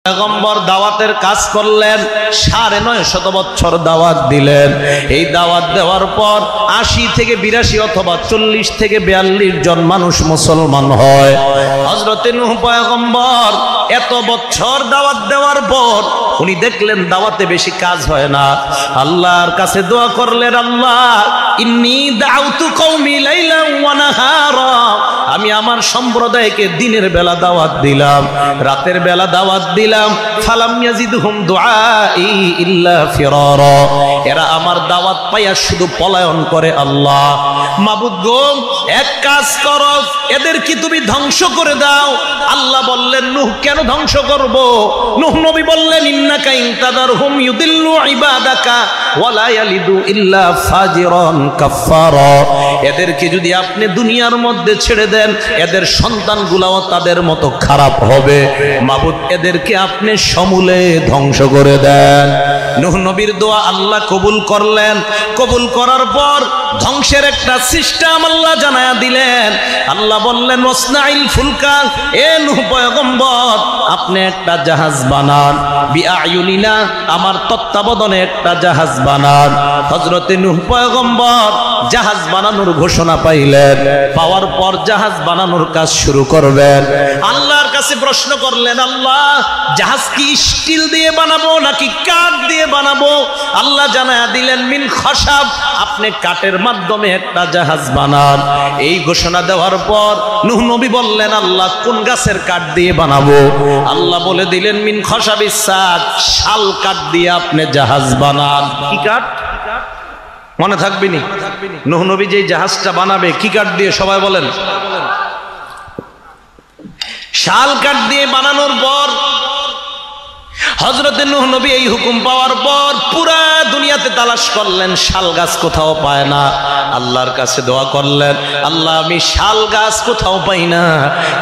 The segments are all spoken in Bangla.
পয়গম্বর দাওয়াতের কাজ করলেন, ৯৫০ বছর দাওয়াত দিলেন। এই দাওয়াত দেওয়ার পর ৮০ থেকে ৮২ অথবা ৪০ থেকে ৪২ জন মানুষ মুসলমান হয়। হযরতে নূহ পয়গম্বর এত বছর দাওয়াত দেওয়ার পর উনি দেখলেন দাওয়াতে বেশি কাজ হয় না। আল্লাহর কাছে দোয়া করলেন, আল্লাহ ইন্নী দাউতু কওমি লাইলান ওয়া নাহারা, আমি আমার সম্প্রদায়কে দিনের বেলা দাওয়াত দিলাম, রাতের বেলা দাওয়াত দিলাম, ফালাম ইয়াজিদহুম দুআই ইল্লা ফিরারা, এরা আমার দাওয়াত পাইয়া শুধু পলায়ন করে। আল্লাহ মাবুদ গো, এক কাজ করো, এদের কি তুমি ধ্বংস করে দাও। আল্লাহ বললেন, নূহ কেন ধ্বংস করব? নূহ নবী বললেন, ইন্নাকা ইনতাদারহুম ইউদিল্লু ইবাদাকা ওয়ালা ইয়ালিদু ইল্লা ফাজিরান কাফফারা, এদেরকে যদি আপনি দুনিয়ার মধ্যে ছেড়ে দেন, এদের সন্তানগুলাও তাদের মতো খারাপ হবে। মাবুদ এদেরকে আপনি সমূলে ধ্বংস করে দেন। নূহ নবীর দোয়া আল্লাহ কবুল করলেন। কবুল করার পর ধ্বংসের একটা সিস্টেম আল্লাহ জানায়া দিলেন। আল্লাহ বললেন, ওয়াসনাইল ফুলকা, এ নূহ পয়গম্বর আপনি একটা জাহাজ বানান, বিআয়ুনিনা, আমার তত্ত্বাবধানে একটা জাহাজ বানান। হযরতে নূহ পয়গম্বর জাহাজ বানানোর ঘোষণা পাইলেন। পাওয়ার পর জাহাজ বানানোর কাজ শুরু করবেন। আল্লাহর কাছে প্রশ্ন করলেন, আল্লাহ জাহাজ কি স্টিল দিয়ে বানাবো নাকি কাঠ দিয়ে বানাবো? আল্লাহ জানায়া দিলেন, মিন খসাব, আপনি কাঠের মাধ্যমে একটা জাহাজ বানান। এই ঘোষণা দেওয়ার পর নূহ নবী বললেন, আল্লাহ কোন গাছের কাঠ দিয়ে বানাবো? আল্লাহ বলে দিলেন, মিন খসাবিস সাদ, শাল কাঠ দিয়ে আপনি জাহাজ বানান। কি কাঠ মনে থাকবে নি? নূহ নবী যে জাহাজটা বানাবে কি কাঠ দিয়ে? সবাই বলেন। শাল কাঠ দিয়ে বানানোর পর হযরতে নূহ নবী এই হুকুম পাওয়ার পর পুরা দুনিয়াতে তালাশ করলেন, শাল গাছ কোথাও পায় না। আল্লাহর কাছে দোয়া করলেন, আল্লাহ আমি শাল গাছ কোথাও পাই না,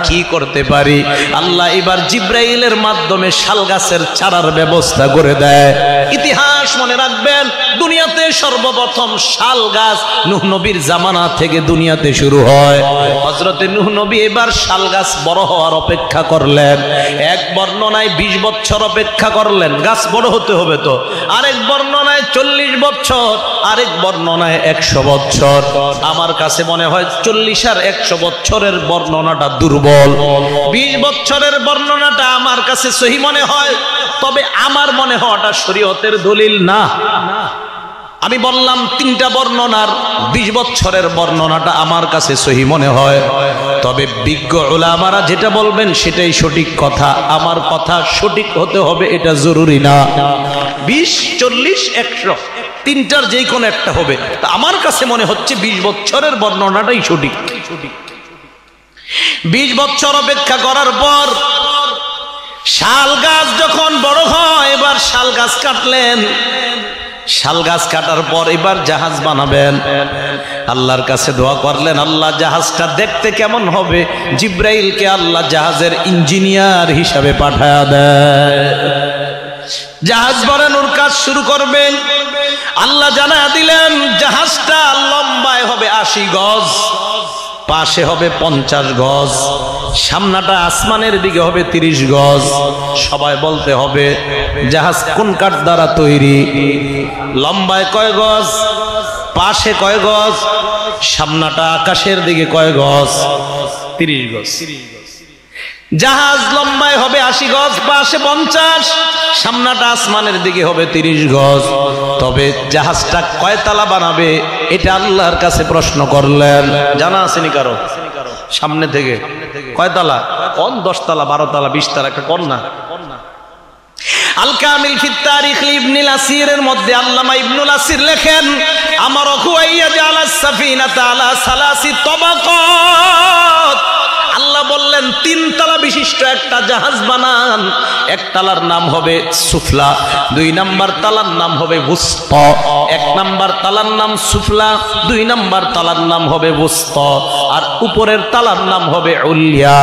কি করতে পারি? আল্লাহ এবার জিব্রাইলের মাধ্যমে শাল গাছের চারার ব্যবস্থা করে দেয়। ইতিহাস মনে রাখবেন, দুনিয়াতে সর্বপ্রথম শাল গাছ নূহ নবীর জামানা থেকে দুনিয়াতে শুরু হয়। হযরতে নূহ নবী এবার শাল গাছ বড় হওয়ার অপেক্ষা করলেন। এক বর্ণনায় ২০ বছর অপেক্ষা করলেন, গাছ বড় হতে হবে তো। আরেক বর্ণনায় ৪০ বছর, আরেক বর্ণনায় ১০০ বছর। আমার কাছে মনে হয় ৪০ আর ১০০ বছরের বর্ণনাটা দুর্বল। ২০ বছরের বর্ণনাটা আমার কাছে সহি মনে হয়, তবে আমার মনে হওয়াটা শরীয়তের দলিল না। আমি বললাম ৩টা বর্ণনার ২০ বছরের বর্ণনাটা আমার কাছে সহি মনে হয়, তবে বিজ্ঞ উলামারা যেটা বলবেন সেটাই সঠিক কথা। আমার কথা সঠিক হতে হবে এটা জরুরি না। ২০, ৪০, ১০০ তিনটার যেই কোনো একটা হবে। তা আমার কাছে মনে হচ্ছে ২০ বছরের বর্ণনাটাই সঠিক। ২০ বছর অপেক্ষা করার পর শাল গাছ যখন বড় হয়, এবার শাল গাছ কাটলেন। শাল গাছ কাটার পর এবার জাহাজ বানাবেন। আল্লাহর কাছে দোয়া করলেন, আল্লাহ জাহাজটা দেখতে কেমন হবে? জিব্রাইলকে আল্লাহ জাহাজের ইঞ্জিনিয়ার হিসাবে পাঠায়া দেয়। জাহাজ বানানোর কাজ শুরু করবেন। আল্লাহ জানায়া দিলেন, জাহাজটা লম্বায় হবে ৮০ গজ, পাশে হবে ৫০ গজ, সামনাটা আসমানের দিকে হবে ৩০ গজ। সবাই বলতে হবে, জাহাজ কোন কাঠ দ্বারা তৈরি? লম্বায় কয় গজ, পাশে কয় গজ, সামনাটা আকাশের দিকে কয় গজ? ৩০ গজ। জাহাজ লম্বায় হবে ৮০ গজ, পাশে ৫০, সামনাটা আসমানের দিকে হবে ৩০ গজ। তবে জাহাজটা কয়তলা বানাবে এটা আল্লাহর কাছে প্রশ্ন করলেন। জানা আসেনি কারো? সামনে থেকে কয়তলা? কোন ১০ তলা, ১২ তলা, ২০ তলা, একটা কোন না? আল কামিল ফি তারিখ ইবনুল আসিরের মধ্যে আল্লামা ইবনুল আসির লেখেন, আমারহু আইয়া জালাস সাফিনাতা আলা সালাসি তাবাকাত, আল্লাহ বললেন ৩ তলা বিশিষ্ট একটা জাহাজ বানান। এক তালার নাম হবে সুফলা, ২ নাম্বার তালার নাম হবে উসতা। ১ নাম্বার তালার নাম সুফলা, ২ নাম্বার তালার নাম হবে উসতা, আর উপরের তালার নাম হবে উলিয়া।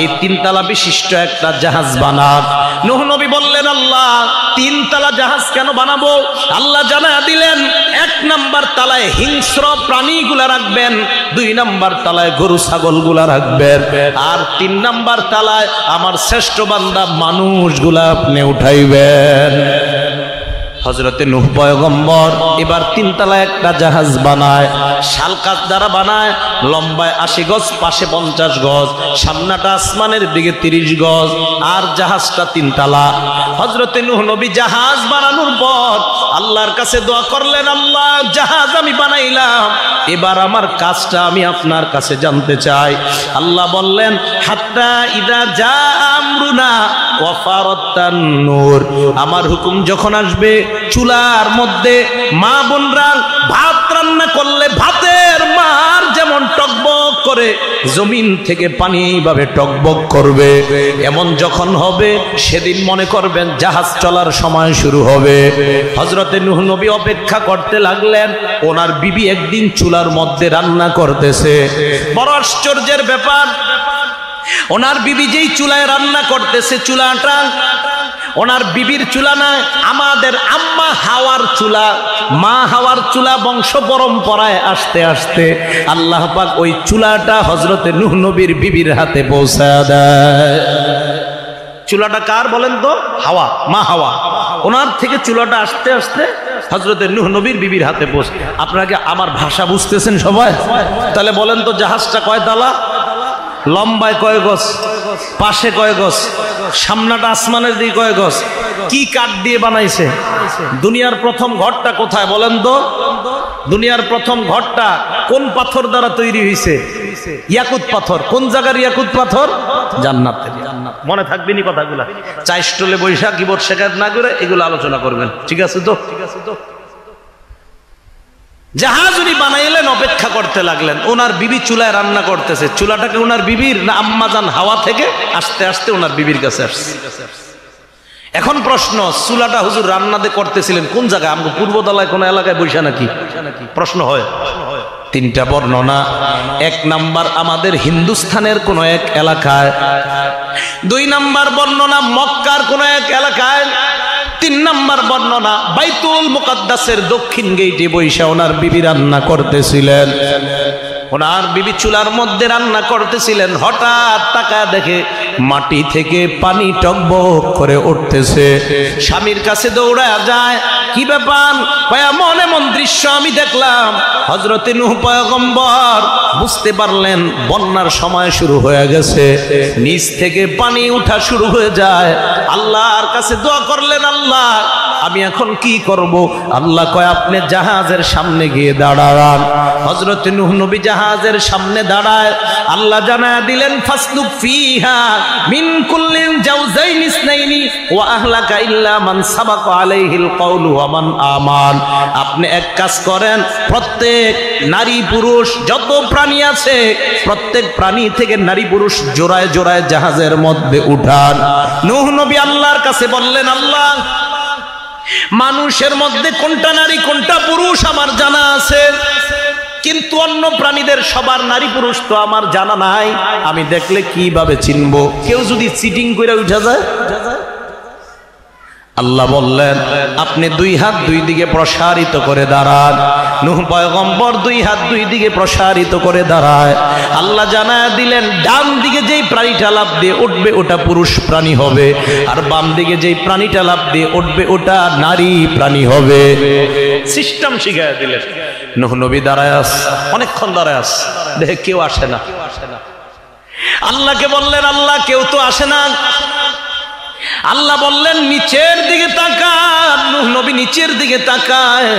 এই ৩ তালা বিশিষ্ট একটা জাহাজ বানান। নূহ নবী বললেন, আল্লাহ তিন তালা জাহাজ কেন বানাবো? আল্লাহ জানায়া দিলেন, এক নাম্বার তালায় হিংস্র প্রাণীগুলা রাখবেন, দুই নাম্বার তালায় গরু ছাগলগুলা রাখবেন, আর তিন নাম্বার তালায় আমার শ্রেষ্ঠ বান্দা মানুষগুলা আপনি উঠাইবেন। হযরতে নূহ পয়গম্বর এবার তিনতলা একটা জাহাজ বানায়, শাল কাঠ দ্বারা বানায়, লম্বায় 80 গজ, পাশে 50 গজ, সামনাটা আসমানের দিকে 30 গজ, আর জাহাজটা তিনতলা। হযরতে নূহ নবী জাহাজ বানানোর পর আল্লাহর কাছে দোয়া করলেন, আল্লাহ জাহাজ আমি বানাইলাম, এবার আমার কাজটা আমি আপনার কাছে জানতে চাই। আল্লাহ বললেন, হাত্তা ইদা জা আমরুনা ওয়া ফারাতান নূর, আমার হুকুম যখন আসবে, চুলার মধ্যে মা বোনরা ভাত রান্না করলে ভাতের মার যেমন টকবক করে জমিন থেকে পানি এইভাবে টকবক করবে, এমন যখন হবে সেদিন মনে করবেন জাহাজ চলার সময় শুরু হবে। হযরতে নূহ নবী অপেক্ষা করতে লাগলেন, ওনার বিবি একদিন চুলার মধ্যে রান্না করতেছে। বড় আশ্চর্যের ব্যাপার, ওনার বিবি যেই চুলায় রান্না করতেছে, চুলাটা ওনার বিবির চুলা না, আমাদের আম্মা হাওয়ার চুলা, মা হাওয়ার চুলা বংশ পরম্পরায় আসতে আসতে আল্লাহ পাক ওই চুলাটা হযরতে নূহ নবীর বিবির হাতে পৌঁছায় দেয়। চুলাটা কার বলেন তো? হাওয়া, মা হাওয়া। ওনার থেকে চুলাটা আসতে আসতে হযরতে নূহ নবীর বিবির হাতে পৌঁছে। আপনারা কি আমার ভাষা বুঝতেছেন সবাই? তাহলে বলেন তো জাহাজটা কয় তালা, লম্বায় কয় গজ, পাশে কয় গজ, সামনাটা আসমানের দিকে কয় গজ, কি কাঠ দিয়ে বানাইছে? দুনিয়ার প্রথম ঘরটা কোথায় বলেন তো? দুনিয়ার প্রথম ঘরটা কোন পাথর দ্বারা তৈরি হয়েছে? ইয়াকুত পাথর। কোন জায়গার ইয়াকুত পাথর? জান্নাতের। মনে থাকবে নি কথাগুলা? চাই স্টলে বৈশাখ কিবোর্ড শেখাত না করে এগুলো আলোচনা করবেন, ঠিক আছে তো? জাহাজ উনি বানাইলেন, অপেক্ষা করতে লাগলেন। ওনার বিবি চুলায় রান্না করতেছে, চুলাটাকে ওনার বিবির না আম্মাজান হাওয়া থেকে আস্তে আস্তে ওনার বিবির কাছে আসছে। এখন প্রশ্ন, চুলাটা হুজুর রান্নাতে করতেছিলেন কোন জায়গায়? আমাকে পূর্বতলায় কোন এলাকায় বৈশা নাকি? প্রশ্ন হয়। তিনটা বর্ণনা। এক নাম্বার আমাদের হিন্দুস্থানের কোন এক এলাকায়, দুই নাম্বার বর্ণনা মক্কার কোন এক এলাকায়, তিন নাম্বার বর্ণনা বাইতুল মুকাদ্দাসের দক্ষিণ গেটে বৈশা ওনার বিবি রান্না করতেছিলেন। ওনার বিবি চুলার মধ্যে রান্না করতেছিলেন, হঠাৎ তাকায় দেখে মাটি থেকে পানি টকবক করে উঠতেছে। স্বামীর কাছে দৌড়ায় যায়, কি ব্যাপার? এমন এমন দৃশ্য আমি দেখলাম। হযরতে নূহ পয়গম্বর বুঝতে পারলেন বন্যার সময় শুরু হয়ে গেছে, নিচ থেকে পানি উঠা শুরু হয়ে যায়। আল্লাহর কাছে দোয়া করলেন, আল্লাহ আমি এখন কি করব? আল্লাহ কয়, আপনি জাহাজের সামনে গিয়ে দাঁড়ান। হযরতে নূহ নবী জাহাজের সামনে দাঁড়ায়, আল্লাহ জানায়া দিলেন, ফাসলুক ফিহা মিন কুল্লিন জাওজাইন ইসনাইনি ওয়া আহলাকা ইল্লা মান সাবাকা আলাইহিল কওলু ওয়া মান আমান। আপনি এক কাজ করেন, প্রত্যেক নারী পুরুষ যত প্রাণী আছে প্রত্যেক প্রাণী থেকে নারী পুরুষ জোড়ায় জোড়ায় জাহাজের মধ্যে উঠান। নূহ নবী আল্লাহর কাছে বললেন, আল্লাহ মানুষের মধ্যে কোনটা নারী কোনটা পুরুষ আমার জানা আছে, কিন্তু অন্য প্রাণীদের সবার নারী পুরুষ তো আমার জানা নাই, আমি দেখলে কিভাবে চিনবো? কেউ যদি চিটিং করে উঠা যায়? আল্লাহ বললেন, আপনি দুই হাত দুই দিকে প্রসারিত করে দাঁড়ান। নূহ পয়গম্বর দুই হাত দুই দিকে প্রসারিত করে দাঁড়ায়। আল্লাহ জানায়া দিলেন, ডান দিকে যেই প্রাণীটা লাফ দিয়ে উঠবে ওটা পুরুষ প্রাণী হবে, আর বাম দিকে যেই প্রাণীটা লাফ দিয়ে উঠবে ওটা নারী প্রাণী হবে। সিস্টেম শিখাইয়া দিলেন। নূহ নবী দাঁড়ায় আস, অনেকক্ষণ দাঁড়ায় আস, দেখে কেউ আসে না। আল্লাহকে বললেন, আল্লাহ কেউ তো আসে না। আল্লাহ বললেন, নিচের দিকে তাকান। নূহ নবী নিচের দিকে তাকায়,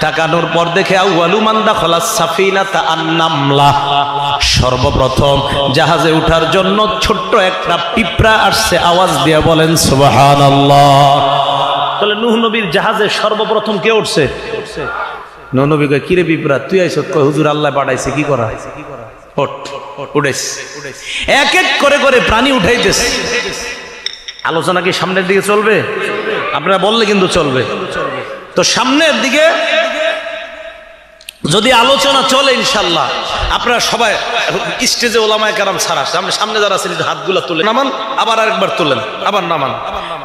তাকানোর পর দেখে আউয়ালু মান দাখালাস সাফিনাতা আন-নামলা, সর্বপ্রথম জাহাজে ওঠার জন্য ছোট্ট একটা পিঁপড়া আসছে। আওয়াজ দিয়ে বলেন সুবহানাল্লাহ। তাহলে নূহ নবীর জাহাজে সর্বপ্রথম কে উঠছে? নূহ নবী কয়, কিরে পিঁপড়া তুই আইছত? কয়, হুজুর আল্লাহ পাঠাইছে, কি করা? উঠেছে। এক এক করে করে প্রাণী উঠাইতেছে। আলোচনা কি সামনের দিকে চলবে? আপনারা বললে কিন্তু চলবে। তো সামনের দিকে যদি আলোচনা চলে ইনশাল্লাহ আপনারা সবাই স্টেজে ওলামায়ে কেরাম ছাড়া সামনে যারা আছেন হাতগুলো তুলে নামান, আবার আরেকবার তুলেন, আবার নামান,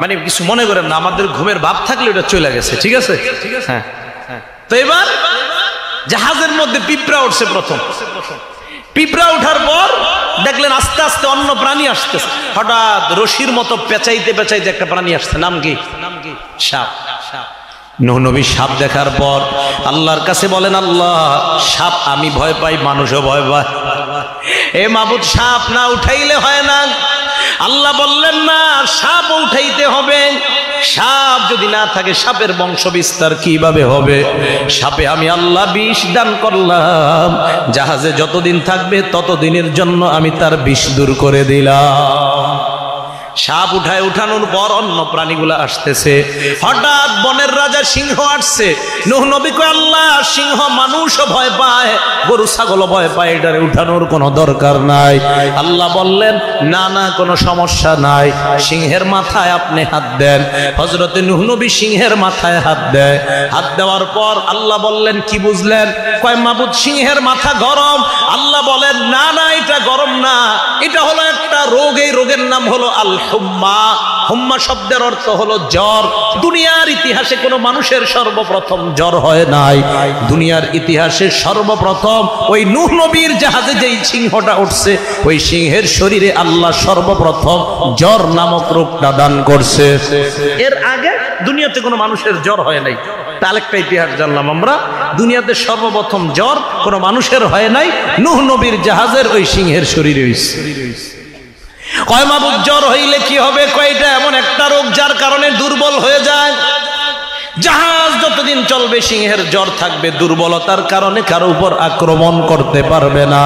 মানে কিছু মনে করেন না, আমাদের ঘুমের ভাব থাকলে ওটা চলে গেছে, ঠিক আছে? হ্যাঁ, তো এবার জাহাজের মধ্যে পিঁপড়া উঠছে প্রথম। পিঁপড়া উঠার পর দেখলেন আস্তে আস্তে অন্য প্রাণী আসতেছে। হঠাৎ রশির মতো পেঁচাইতে পেঁচাইতে একটা প্রাণী আসছে, নাম কি? সাপ। নূহ নবী সাপ দেখার পর আল্লাহর কাছে বলেন, আল্লাহ সাপ আমি ভয় পাই, মানুষও ভয় পায়, এ মাবুদ সাপ না উঠাইলে হয় না। আল্লাহ বললেন না, সাপ উঠাইতে হবে। সাপ যদি না থাকে সাপের বংশ বিস্তার কিভাবে হবে? সাপে আমি আল্লাহ বিষ দান করলাম, জাহাজে যতদিন থাকবে ততদিনের জন্য আমি তার বিষ দূর করে দিলাম। সাপ উঠানোর পর অন্য প্রাণীগুলো আসতেছে। হঠাৎ বনের রাজা সিংহ আসছে। নূহ নবী কয়, আল্লাহ সিংহ মানুষও ভয় পায়, গরু ছাগলও ভয় পায়, এটারে উঠানোর কোনো দরকার নাই। আল্লাহ বললেন, না না কোনো সমস্যা নাই, সিংহের মাথায় আপনি হাত দেন। হযরতে নূহ নবী সিংহের মাথায় হাত দেয়। হাত দেওয়ার পর আল্লাহ বললেন, কি বুঝলেন? কয় মাবুদ সিংহের মাথা গরম। আল্লাহ বলেন, না না এটা গরম না, এটা হলো একটা রোগ, এই রোগের নাম হলো আল হুম্মা। হুম্মা শব্দের অর্থ হলো জ্বর। দুনিয়ার ইতিহাসে কোনো মানুষের সর্বপ্রথম জ্বর হয় নাই। দুনিয়ার ইতিহাসে সর্বপ্রথম ওই নূহ নবীর জাহাজে যেই সিংহটা উঠছে, ওই সিংহের শরীরে আল্লাহ সর্বপ্রথম জ্বর নামক রোগটা দান করছে। এর আগে দুনিয়াতে কোনো মানুষের জ্বর হয় নাই। আরেকটা ইতিহাস জানলাম আমরা, দুনিয়াতে সর্বপ্রথম জ্বর কোনো মানুষের হয় নাই, নূহ নবীর জাহাজের ওই সিংহের শরীরে হইছে। কয় মাবুদ জ্বর হইলে কি হবে? কয়টা এমন একটা রোগ যার কারণে দুর্বল হয়ে যায়। জাহাজ যতদিন চলবে সিংহের জ্বর থাকবে, দুর্বলতার কারণে কারো উপর আক্রমণ করতে পারবে না।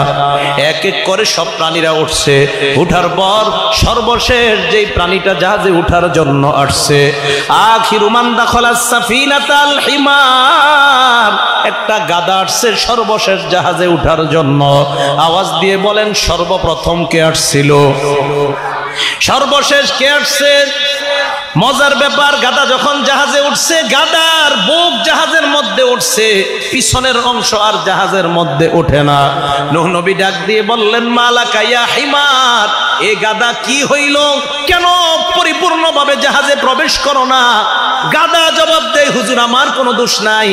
এক এক করে সব প্রাণীরা উঠছে। উঠার পর সর্বশেষ যেই প্রাণীটা জাহাজে উঠার জন্য আসছে, আখিরু মান দাখালাস সাফিনাতাল হিমার, একটা গাধা আসছে সর্বশেষ জাহাজে উঠার জন্য। আওয়াজ দিয়ে বলেন, সর্বপ্রথম কে আসছিল? সর্বশেষ কে আসছে? মজার ব্যাপার, গাধা যখন জাহাজে উঠছে, গাধার বুক জাহাজের মধ্যে উঠছে, পিছনের অংশ আর জাহাজের মধ্যে ওঠে না। নূহ নবী ডাক দিয়ে বললেন, মালাকা ইয়া হিমার, এ গাধা কি হইল? কেন পরিপূর্ণভাবে জাহাজে প্রবেশ করো না? গাধা জবাব দেয়, হুজুর আমার কোনো দোষ নাই,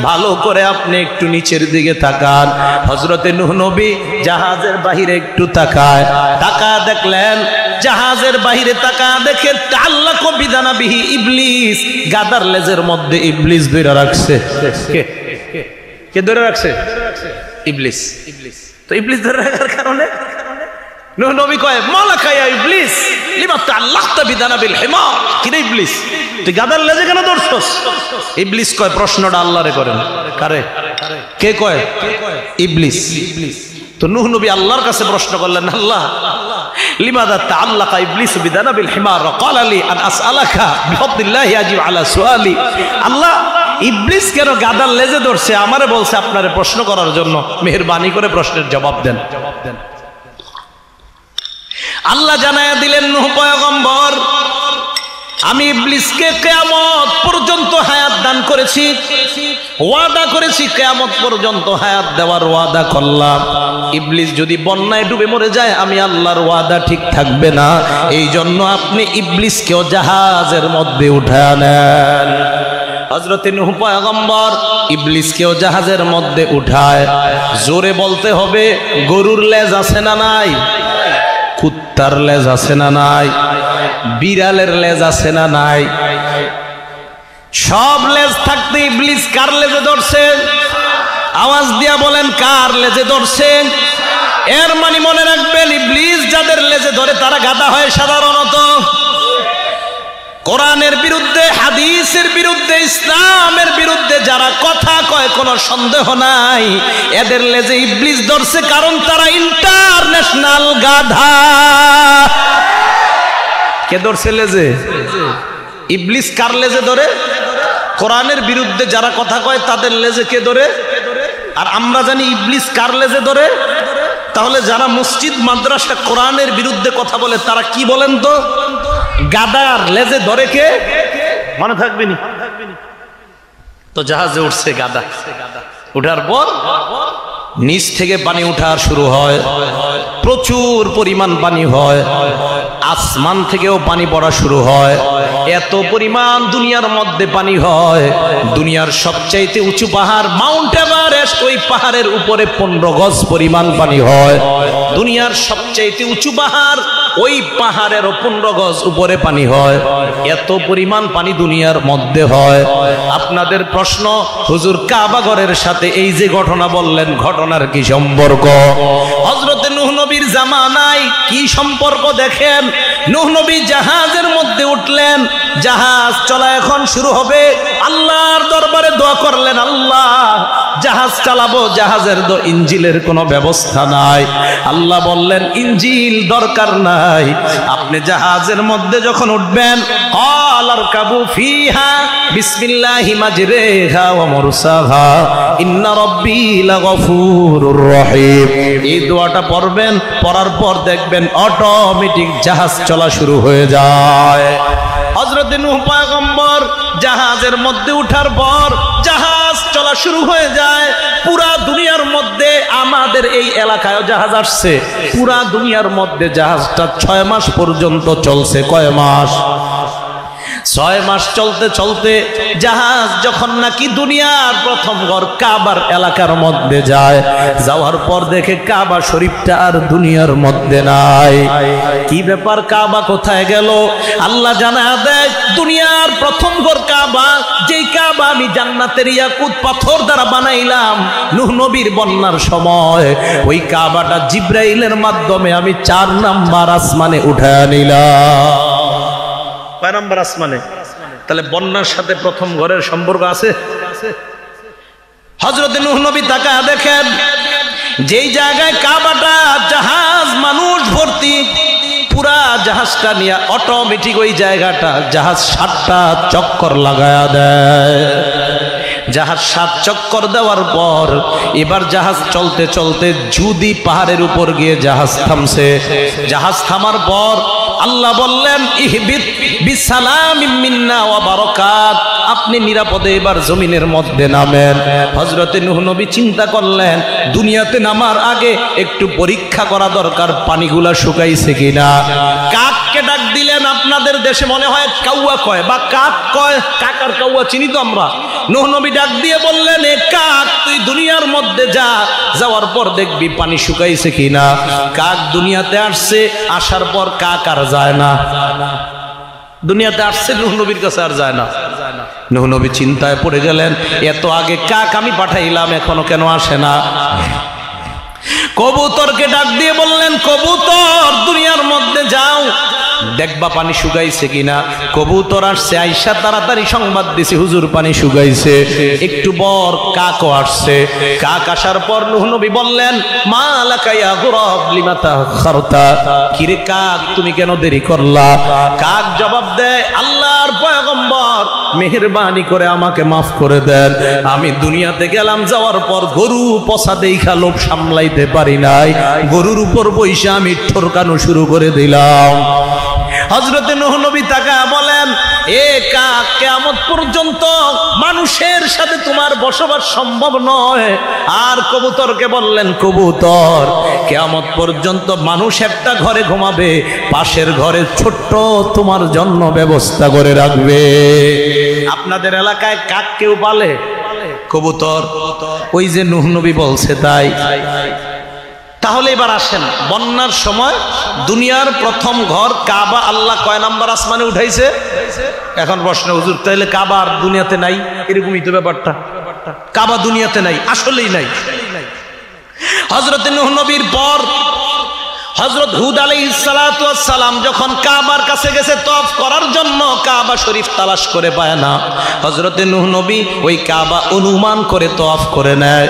ভালো করে আপনি একটু নিচের দিকে তাকান। হযরতে নূহ নবী জাহাজের বাহিরে একটু তাকায়, দেখলেন জাহাজের বাহিরে তাকা দেখে আল্লাহ কবিদানা বিহি ইবলিস, গাদার লেজের মধ্যে ইবলিস ধরে রাখছে। কে ধরে রাখছে? ইবলিস। তো ইবলিস ধরে রাখার কারণে নূহ নবী কয়, মালাকা ইয়া ইবলিস লিমা তাআল্লাকতা বিদানা বিল হিমার, কি রে ইবলিস তুই গাদার লেজে কেন ধরছস? ইবলিস কয়, প্রশ্নটা আল্লাহরে করেন। কারে? কে কয়? ইবলিস। তো নূহ নবী আল্লাহর কাছে প্রশ্ন করলেন, আল্লাহ লিমাযা তাআল্লাকা ইবলিসু বিদানা বিল হিমার ওয়া ক্বালা লি আন আসআলাকা বিফাদলিল্লাহি আজিব আলা সুআলি। আল্লাহ ইবলিস কেন গাদার লেজে ধরছে? আমারে বলছে আপনারে প্রশ্ন করার জন্য, মেহেরবানি করে প্রশ্নের জবাব দেন। আল্লাহ জানায়া দিলেন, নূহ পয়গম্বর, আমি ইবলিসকে কিয়ামত পর্যন্ত হায়াত দান করেছি, ওয়াদা করেছি কিয়ামত পর্যন্ত হায়াত দেওয়ার ওয়াদা করলাম। ইবলিস যদি বন্যায় ডুবে মরে যায়, আমি আল্লাহর ওয়াদা ঠিক থাকবে না। এই জন্য আপনি ইবলিসকেও জাহাজের মধ্যে উঠায় নেন। হযরতে নূহ পয়গম্বর ইবলিসকেও জাহাজের মধ্যে উঠায়। জোরে বলতে হবে, গরুর লেজ আছে না নাই? কুত্তার লেজ আছে না নাই? বিড়ালের লেজ আছে না নাই? সব লেজ থাকতে ইবলিস কার লেজে ধরছে? আওয়াজ দিয়া বলেন, কার লেজে ধরছে? এর মানে মনে রাখবেন, ইবলিস যাদের লেজে ধরে তারা গাধা হয় সাধারণত। কোরআনের বিরুদ্ধে, হাদিসের বিরুদ্ধে, ইসলামের বিরুদ্ধে যারা কথা কয়, কোনো সন্দেহ নাই এদের লেজে ইবলিস ধরছে, কারণ তারা ইন্টারন্যাশনাল গাধা। কে ধরছে লেজে? ইবলিস কার লেজে ধরে? কোরআনের বিরুদ্ধে যারা কথা কয় তাদের লেজে কে ধরে? আর আমরা জানি ইবলিস কার লেজে ধরে। তাহলে যারা মসজিদ মাদ্রাসা কোরআনের বিরুদ্ধে কথা বলে তারা কি বলেন তো? গাদার লেজে ধরে কে? মনে থাকবে নি? তো জাহাজে উঠছে গাদা। উঠার পর নিচ থেকে পানি উঠা শুরু হয়, প্রচুর পরিমাণ পানি হয়, আসমান থেকেও পানি পড়া শুরু হয়। এত পরিমাণ দুনিয়ার মধ্যে পানি হয়, দুনিয়ার সবচাইতে উঁচু পাহাড় মাউন্ট এভারেস্ট, ওই পাহাড়ের উপরে 15 গজ পরিমাণ পানি হয়। দুনিয়ার সবচাইতে উঁচু পাহাড়, ওই পাহাড়ের 15 গজ উপরে পানি হয়। এত পরিমাণ পানি দুনিয়ার মধ্যে হয়। আপনাদের প্রশ্ন, হুজুর কাবা ঘরের সাথে এই যে ঘটনা বললেন, ঘটনার কি সম্পর্ক? হযরতে নূহ নবীর জামানায় কি সম্পর্ক দেখেন। নূহ নবী জাহাজের মধ্যে উঠলেন, জাহাজ চলা এখন শুরু হবে। আল্লাহর দরবারে দোয়া করলেন, আল্লাহ জাহাজ চালাবো, জাহাজের ইঞ্জিলের কোনো ব্যবস্থা নাই। আল্লাহ বললেন, ইঞ্জিল দরকার নাই, আপনি জাহাজের মধ্যে যখন উঠবেন, আরকাবু ফিহা বিসমিল্লাহি মাজরিহা ওয়া মুরসাহা ইন্না রাব্বী লাগফুরুর রহিম। এই দোয়াটা পড়বেন, পড়ার পর দেখবেন অটোমেটিক জাহাজ চলা শুরু হয়ে যায়। হযরতে নূহ পয়গম্বর জাহাজের মধ্যে উঠার পর জাহাজ চলা শুরু হয়ে যায়। পুরা দুনিয়ার মধ্যে, আমাদের এই এলাকায় জাহাজ আসছে, পুরা দুনিয়ার মধ্যে জাহাজটা 6 মাস পর্যন্ত চলছে। কয় মাস? 6 মাস চলতে চলতে জাহাজ যখন নাকি দুনিয়ার প্রথম ঘর কাবার এলাকার মধ্যে যায়, যাওয়ার পর দেখে কাবা শরীফটা আর দুনিয়ার মধ্যে নাই। কি ব্যাপার, কাবা কোথায় গেল? আল্লাহ জানা দেয়, দুনিয়ার প্রথম ঘর কাবা, যেই কাবা আমি জান্নাতের ইয়াকুত পাথর দ্বারা বানাইলাম নূহ নবীর বন্যার সময়, ওই কাবাটা জিব্রাইলের মাধ্যমে আমি 4 নাম্বার আসমানে উঠায় নিলাম। কয় নাম্বার আসমানে? তাহলে বন্যার সাথে প্রথম ঘরের সম্পর্ক আছে। হযরতে নূহ নবী তাকায়া দেখেন, যেই জায়গায় কাবাটা, জাহাজ মানুষ ভর্তি, পুরা জাহাজটা নিয়ে অটোমেটিক ওই জায়গাটা জাহাজ 7টা চক্কর লাগায়া দেয়। জাহাজ 7 চক্কর দেওয়ার পর এবার জাহাজ চলতে চলতে জুদি পাহাড়ের উপর গিয়ে জাহাজ থামছে। জাহাজ থামার পর আল্লাহ বললেন, ইহবিত বিসালামিম মিন্না ওয়া বারাকাত, আপনি নিরাপদে এবার জমিনের মধ্যে নামেন। হযরতে নূহ নবী চিন্তা করলেন, দুনিয়াতে নামার আগে একটু পরীক্ষা করা দরকার, পানিগুলা শুকাইছে কিনা। কাককে ডাক দিলেন, আপনাদের দেশে মনে হয় কাউয়া কয় বা কাক কয়, কাক আর কাউয়া চিনি তো আমরা। নূহ নবী ডাক দিয়ে বললেন, এ কাক, তুই দুনিয়ার মধ্যে যা, যাওয়ার পর দেখবি পানি শুকাইছে কিনা। কাক দুনিয়াতে আসছে, আসার পর কাক আর যায় না। দুনিয়াতে আসছে, নূহ নবীর কাছে আর যায় না। নূহ নবী চিন্তায় পড়ে গেলেন, এত আগে কাক আমি পাঠাইলাম, এখনো কেন আসে না। কবুতরকে ডাক দিয়ে বললেন, কবুতর দুনিয়ার মধ্যে যাও, দেখবা পানি শুকাইছে কিনা। কবুতর আসছে, আইসা তাড়াতাড়ি সংবাদ দিছে, হুজুর পানি শুকাইছে। একটু পর কাকও আসছে। কাক আসার পর নূহ নবী বললেন, মা লাকা ইয়া গুরাব লিমা তাখারতা, কিরে কাক তুমি কেন দেরি করলা? কাক জবাব দেয়, আল্লাহর পয়গম্বর মেহেরবানি করে আমাকে মাফ করে দেন, আমি দুনিয়াতে গেলাম, যাওয়ার পর গরু পচা দেইখা লোভ সামলাইতে পারি নাই, গরুর উপর বইসা আমি ঠরকানো শুরু করে দিলাম। হযরতে নূহ নবী তাকায়া বলেন, এ কাক, কিয়ামত পর্যন্ত মানুষের সাথে তোমার বসবাস সম্ভব নয়। আর কবুতরকে বললেন, কবুতর, কিয়ামত পর্যন্ত মানুষ একটা ঘরে ঘুমাবে, পাশের ঘরে ছোট্ট তোমার জন্য ব্যবস্থা করে রাখবে। আপনাদের এলাকায় কাক কেউ পালে? কবুতর? ওই যে নূহ নবী বলছে তাই। তাহলে এবার আসেন, বন্যার সময় দুনিয়ার প্রথম ঘর কাবা আল্লাহ কয় নাম্বার আসমানে উঠাইছে? এখন প্রশ্ন, হুজুর তাহলে কাবা আর দুনিয়াতে নাই? এরকমই তো ব্যাপারটা, কাবা দুনিয়াতে নাই, আসলেই নাই। হযরতে নূহ নবীর পর হযরত হুদ আলাইহিস সালাতু ওয়াস সালাম যখন কাবার কাছে গেছে তওয়াফ করার জন্য, কাবা শরীফ তালাশ করে পায় না। হযরতে নূহ নবী ওই কাবা অনুমান করে তওয়াফ করে নেয়।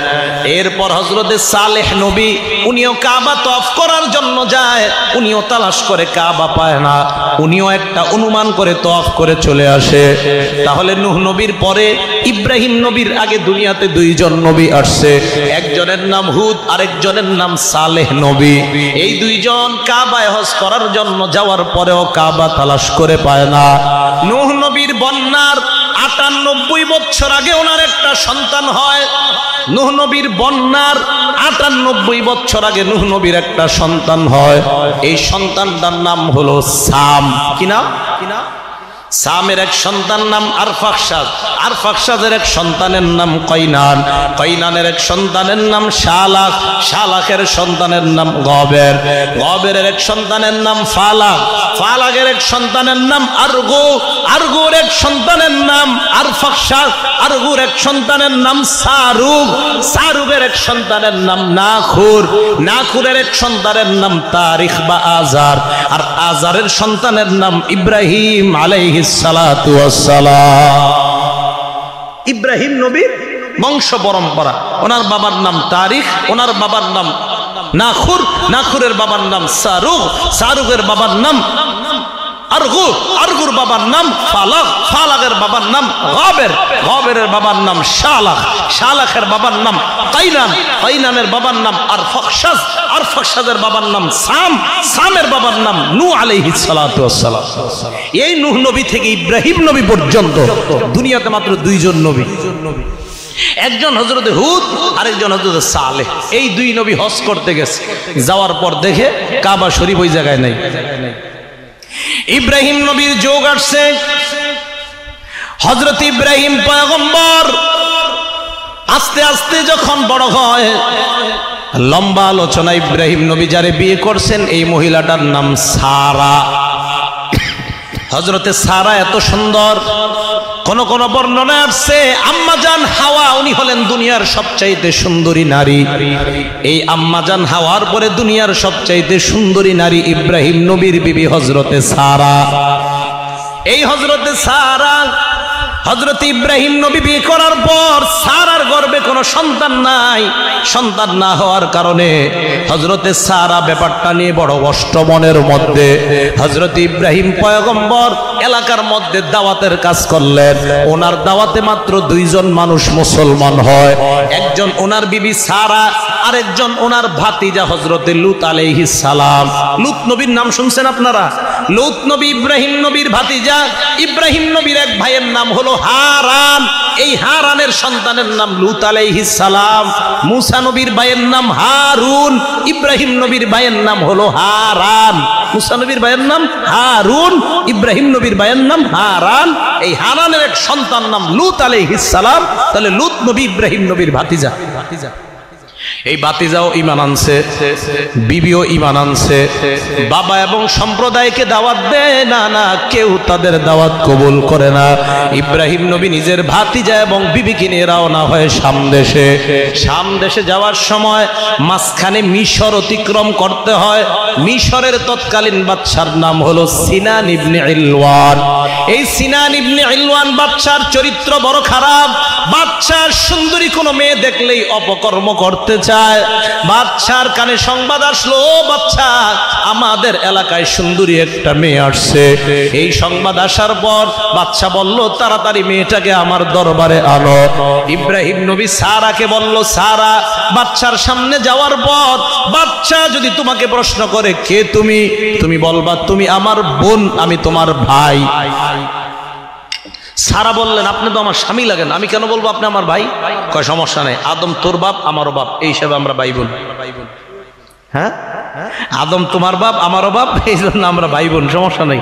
এরপর হযরতে সালেহ নবী, উনিও কাবা তওয়াফ করার জন্য যায়, উনিও তালাশ করে কাবা পায় না, উনিও একটা অনুমান করে তওয়াফ করে চলে আসে। তাহলে নূহ নবীর পরে ইব্রাহিম নবীর আগে দুনিয়াতে 2 জন নবী আসছে, একজনের নাম হুদ, আরেকজনের নাম সালেহ নবী। এই 2 জন কাবায় হজ করার জন্য যাওয়ার পরেও কাবা তালাশ করে পায় না। নূহ নবীর বন্যার 98 বছর আগে ওনার একটা সন্তান হয়। নূহ নবীর বন্যার 98 বছর আগে নূহ নবীর একটা সন্তান হয়। এই সন্তানটার নাম হলো সাম। কি নাম? সামের এক সন্তান নাম আরফাকশাদ, আরফাকশাদের এক সন্তানের নাম কয়নান, কয়নানের এক সন্তানের নাম শালাক, শালাকের সন্তানের নাম গবের, গবেরের এক সন্তানের নাম ফালাক, ফালাকের এক সন্তানের নাম আরগু, আরগুর এক সন্তানের নাম আরফাকশাদ, আরগুর এক সন্তানের নাম সারুগ, সারুগের এক সন্তানের নাম নাখুর, নাখুরের এক সন্তানের নাম তারিখ বা আজার, আর আজারের সন্তানের নাম ইব্রাহিম আলাইহিস সালাতু ওয়াস সালাম। ইব্রাহিম নবীর বংশ পরম্পরা। ওনার বাবার নাম তারিখ, ওনার বাবার নাম নাখুর, নাখুরের বাবার নাম সারুগ, সারুগের বাবার নাম আরগু, আরগুর বাবার নাম ফালাক, ফালাকের বাবার নাম গবের, গবেরের বাবার নাম শালাক, শালাকের বাবার নাম কাইনান, কাইনানের বাবার নাম আরফাকশাদ, আরফাকশাদের বাবার নাম সাম, সামের বাবার নাম নূহ আলাইহিস সালাতু ওয়াস সালাম। এই নূহ নবী থেকে ইব্রাহিম নবী পর্যন্ত দুনিয়াতে মাত্র দুইজন নবী, একজন হযরতে হুদ, আরেকজন হযরতে সালেহ। এই দুই নবী হজ করতে গেছে, যাওয়ার পর দেখে কাবা শরীফ ওই জায়গায় নাই। ইব্রাহিম নবীর যোগ আসছে। হযরত ইব্রাহিম পয়গম্বর আস্তে আস্তে যখন বড় হয়, লম্বা আলোচনা, ইব্রাহিম নবী যারে বিয়ে করছেন এই মহিলাটার নাম সারা। হযরতে সারা এত সুন্দর, কোন কোন বর্ণনা আসছে আম্মাজান হাওয়া উনি হলেন দুনিয়ার সবচাইতে সুন্দরী নারী। এই আম্মাজান হাওয়ার পরে দুনিয়ার সবচাইতে সুন্দরী নারী ইব্রাহিম নবীর বিবি হযরতে সারা। এই হযরতে সারা, হযরত ইব্রাহিম নবী বিয়ে করার পর সারার গর্ভে কোনো সন্তান নাই। সন্তান না হওয়ার কারণে হযরতে সারা ব্যাপারটা নিয়ে বড় কষ্ট মনের মধ্যে। হযরত ইব্রাহিম পয়গম্বর এলাকার মধ্যে দাওয়াতের কাজ করলেন। ওনার দাওয়াতে মাত্র দুইজন মানুষ মুসলমান হয়, একজন ওনার বিবি সারা, আরেকজন ওনার ভাতিজা হযরতে লূত আলাইহিস সালাম। লূত নবীর নাম শুনছেন আপনারা? লূত নবী ইব্রাহিম নবীর ভাতিজা। ইব্রাহিম নবীর এক ভাইয়ের নাম হলো হারান, এই হারানের সন্তানের নাম লূত আলাইহিস সালাম। মুসা নবীর ভাইয়ের নাম হারুন, ইব্রাহিম নবীর ভাইয়ের নাম হলো হারান। মুসা নবীর ভাইয়ের নাম হারুন, ইব্রাহিম নবীর ভাইয়ের নাম হারান। এই হারানের এক সন্তান নাম লূত আলাইহিস সালাম। তাহলে লূত নবী ইব্রাহিম নবীর ভাতিজা। এই ভাতিজাও ঈমান আনছে, বিবিও ঈমান আনছে। বাবা এবং সম্প্রদায়কে দাওয়াত দেয় না, না কেউ তাদের দাওয়াত কবুল করে না। ইব্রাহিম নবী নিজের ভাতিজা এবং বিবিকে নিয়ে রওনা হয় শাম দেশে। শাম দেশে যাওয়ার সময় মাঝখানে মিশর অতিক্রম করতে হয়। মিশরের তৎকালীন বাদশার নাম হলো সিনান ইবনে ইলওয়ান। এই সিনান ইবনে ইলওয়ান বাদশার চরিত্র বড় খারাপ। বাদশার সুন্দরী কোনো মেয়ে দেখলেই অপকর্ম করতে চায়। বাদশার কানে সংবাদ আসলো, ও বাদশা, আমাদের এলাকায় সুন্দরী একটা মেয়ে আসছে। এই সংবাদ আসার পর বাদশা বলল, তাড়াতাড়ি মেয়েটাকে আমার দরবারে আনো। ইব্রাহিম নবী সারাকে বলল, সারা, বাদশার সামনে যাওয়ার পর বাদশা যদি তোমাকে প্রশ্ন করে কে তুমি, তুমি বলবা তুমি আমার বোন, আমি তোমার ভাই। সারা বললেন, আপনি তো আমার স্বামী লাগেন, আমি কেন বলবো আপনি আমার ভাই? কয় সমস্যা নেই, আদম তোর বাপ আমারও বাপ, এই হিসাবে আমরা ভাই বোন। হ্যাঁ, আদম তোমার বাপ আমারও বাপ, এই জন্য আমরা ভাই বোন, সমস্যা নেই।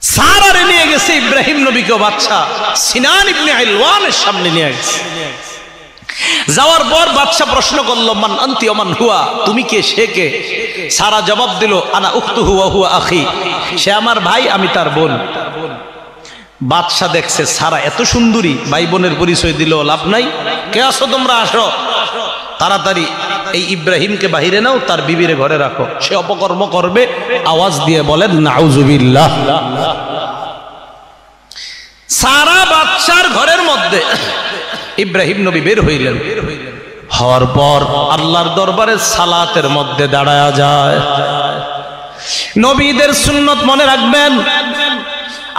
সারারে নিয়ে গেছে ইব্রাহিম নবীকে বাদশা সিনান ইবনে ইলওয়ানের সামনে নিয়ে গেছে। যাওয়ার পর বাদশা প্রশ্ন করলো, মান আনতি ওয়া মান হুয়া, তুমি কে সে কে? সারা জবাব দিল, আনা উখতুহু ওয়া হুয়া আখি, সে আমার ভাই আমি তার বোন। বাদশা দেখছে সারা এত সুন্দরী, ভাই বোনের পরিচয় দিলেও লাভ নাই। কে আসো তোমরা, আসো তাড়াতাড়ি এই ইব্রাহিমকে বাহিরে নাও, তার বিবিরে ঘরে রাখো, সে অপকর্ম করবে। আওয়াজ দিয়ে বলেন নাউজুবিল্লাহ। সারা বাদশার ঘরের মধ্যে ইব্রাহিম নবী বের হইলেন। হওয়ার পর আল্লাহর দরবারে সালাতের মধ্যে দাঁড়ায়া যায়। নবীদের সুন্নত মনে রাখবেন,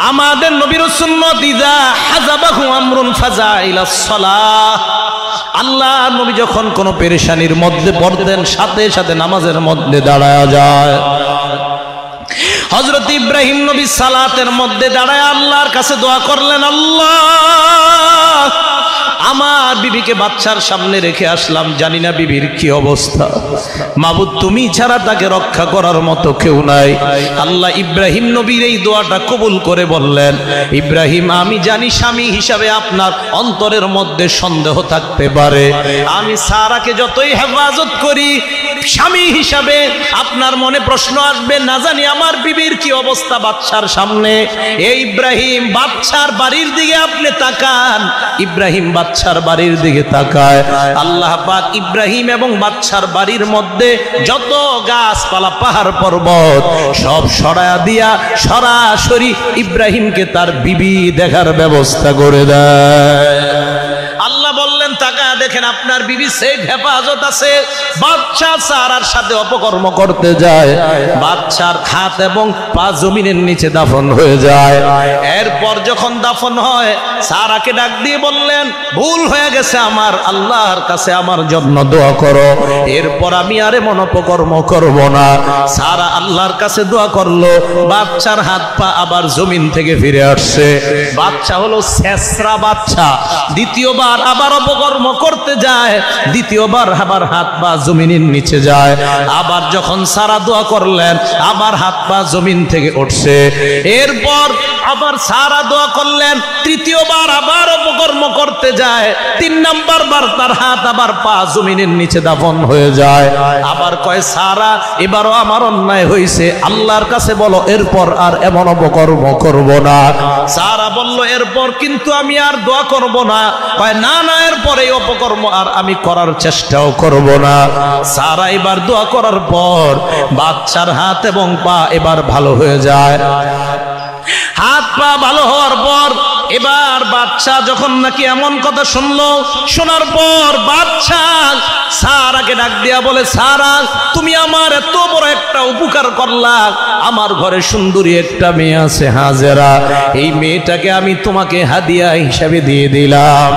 আমাদের নবীর সুন্নত, ইযা হাযাবাহু আমরুন ফাজা ইলাস সালাহ। আল্লাহ নবী যখন কোন পেরেশানির মধ্যে পড়তেন, সাথে সাথে নামাজের মধ্যে দাঁড়ায়া যায়। হযরত ইব্রাহিম নবী সালাতের মধ্যে দাঁড়ায় আল্লাহর কাছে দোয়া করলেন, আল্লাহ আমার বিবিকে বাচ্চার সামনে রেখে আসলাম, জানি না বিবির কি অবস্থা। মাবুদ তুমি ছাড়া তাকে রক্ষা করার মতো কেউ নাই। আল্লাহ ইব্রাহিম নবীর এই দোয়াটা কবুল করে বললেন, ইব্রাহিম আমি জানি স্বামী হিসাবে আপনার অন্তরের মধ্যে সন্দেহ থাকতে পারে, আমি সারাকে যতই হেফাজত করি স্বামী হিসাবে আপনার মনে প্রশ্ন আসবে, না জানি আমার বিবির কি অবস্থা বাচ্চার সামনে। এই ইব্রাহিম বাচ্চার বাড়ির দিকে আপনি তাকান। ইব্রাহিম বাচ্চার বাড়ির দিকে তাকায়, আল্লাহ পাক ইব্রাহিম এবং বাচ্চার বাড়ির মধ্যে যত গাছপালা পাহাড় পর্বত সব সরায়া দিয়া সরাসরি ইব্রাহিমকে তার বিবি দেখার ব্যবস্থা করে দেয়। আল্লাহ বললেন তাকায় দেখেন আপনার বিবি সেফ হেফাজত আছে। বাচ্চা সারার সাথে অপকর্ম করতে যায়, বাচ্চার হাত এবং পা জমিনের নিচে দাফন হয়ে যায়। এরপর যখন দাফন হয় সারাকে ডাক দিয়ে বললেন, ভুল হয়ে গেছে আমার, আল্লাহর কাছে আমার জন্য দোয়া করো, এরপর আমি আর এমন অপকর্ম করব না। সারা আল্লাহর কাছে দোয়া করলো, বাচ্চার হাত পা আবার জমিন থেকে ফিরে আসছে। বাচ্চা হলো শেষরা বাচ্চা, দ্বিতীয়বার আবার অপকর্ম করতে যায়, দ্বিতীয়বার আবার হাত পা জমিনের নিচে যায়। আবার যখন সারা দোয়া করলেন আবার হাত পা জমিন থেকে উঠছে। এরপর আবার সারা দোয়া করলেন, তৃতীয়বার আবার অপকর্ম করতে যায়, 3 নাম্বার বার তার হাত আবার পা জমিনের নিচে দাফন হয়ে যায়। আবার কয় সারা এবারও আমার অন্যায় হয়েছে, আল্লাহর কাছে বলো এরপর আর এমন অপকর্ম করব না। সারা বলল এরপর কিন্তু আমি আর দোয়া করব না। কয় না না, এরপর এই অপকর্ম আর আমি করার চেষ্টাও করব না। সারা এবার দোয়া করার পর বাচ্চার হাত এবং পা এবার ভালো হয়ে যায়। হাত পা ভালো হওয়ার পর এবার বাচ্চা যখন নাকি এমন কথা শুনলো, শোনার পর বাচ্চা সারাকে ডাক দিয়া বলে, সারা তুমি আমার এত বড় একটা উপকার করলা, আমার ঘরে সুন্দরী একটা মেয়ে আছে হাজেরা, এই মেয়েটাকে আমি তোমাকে হাদিয়া হিসাবে দিয়ে দিলাম।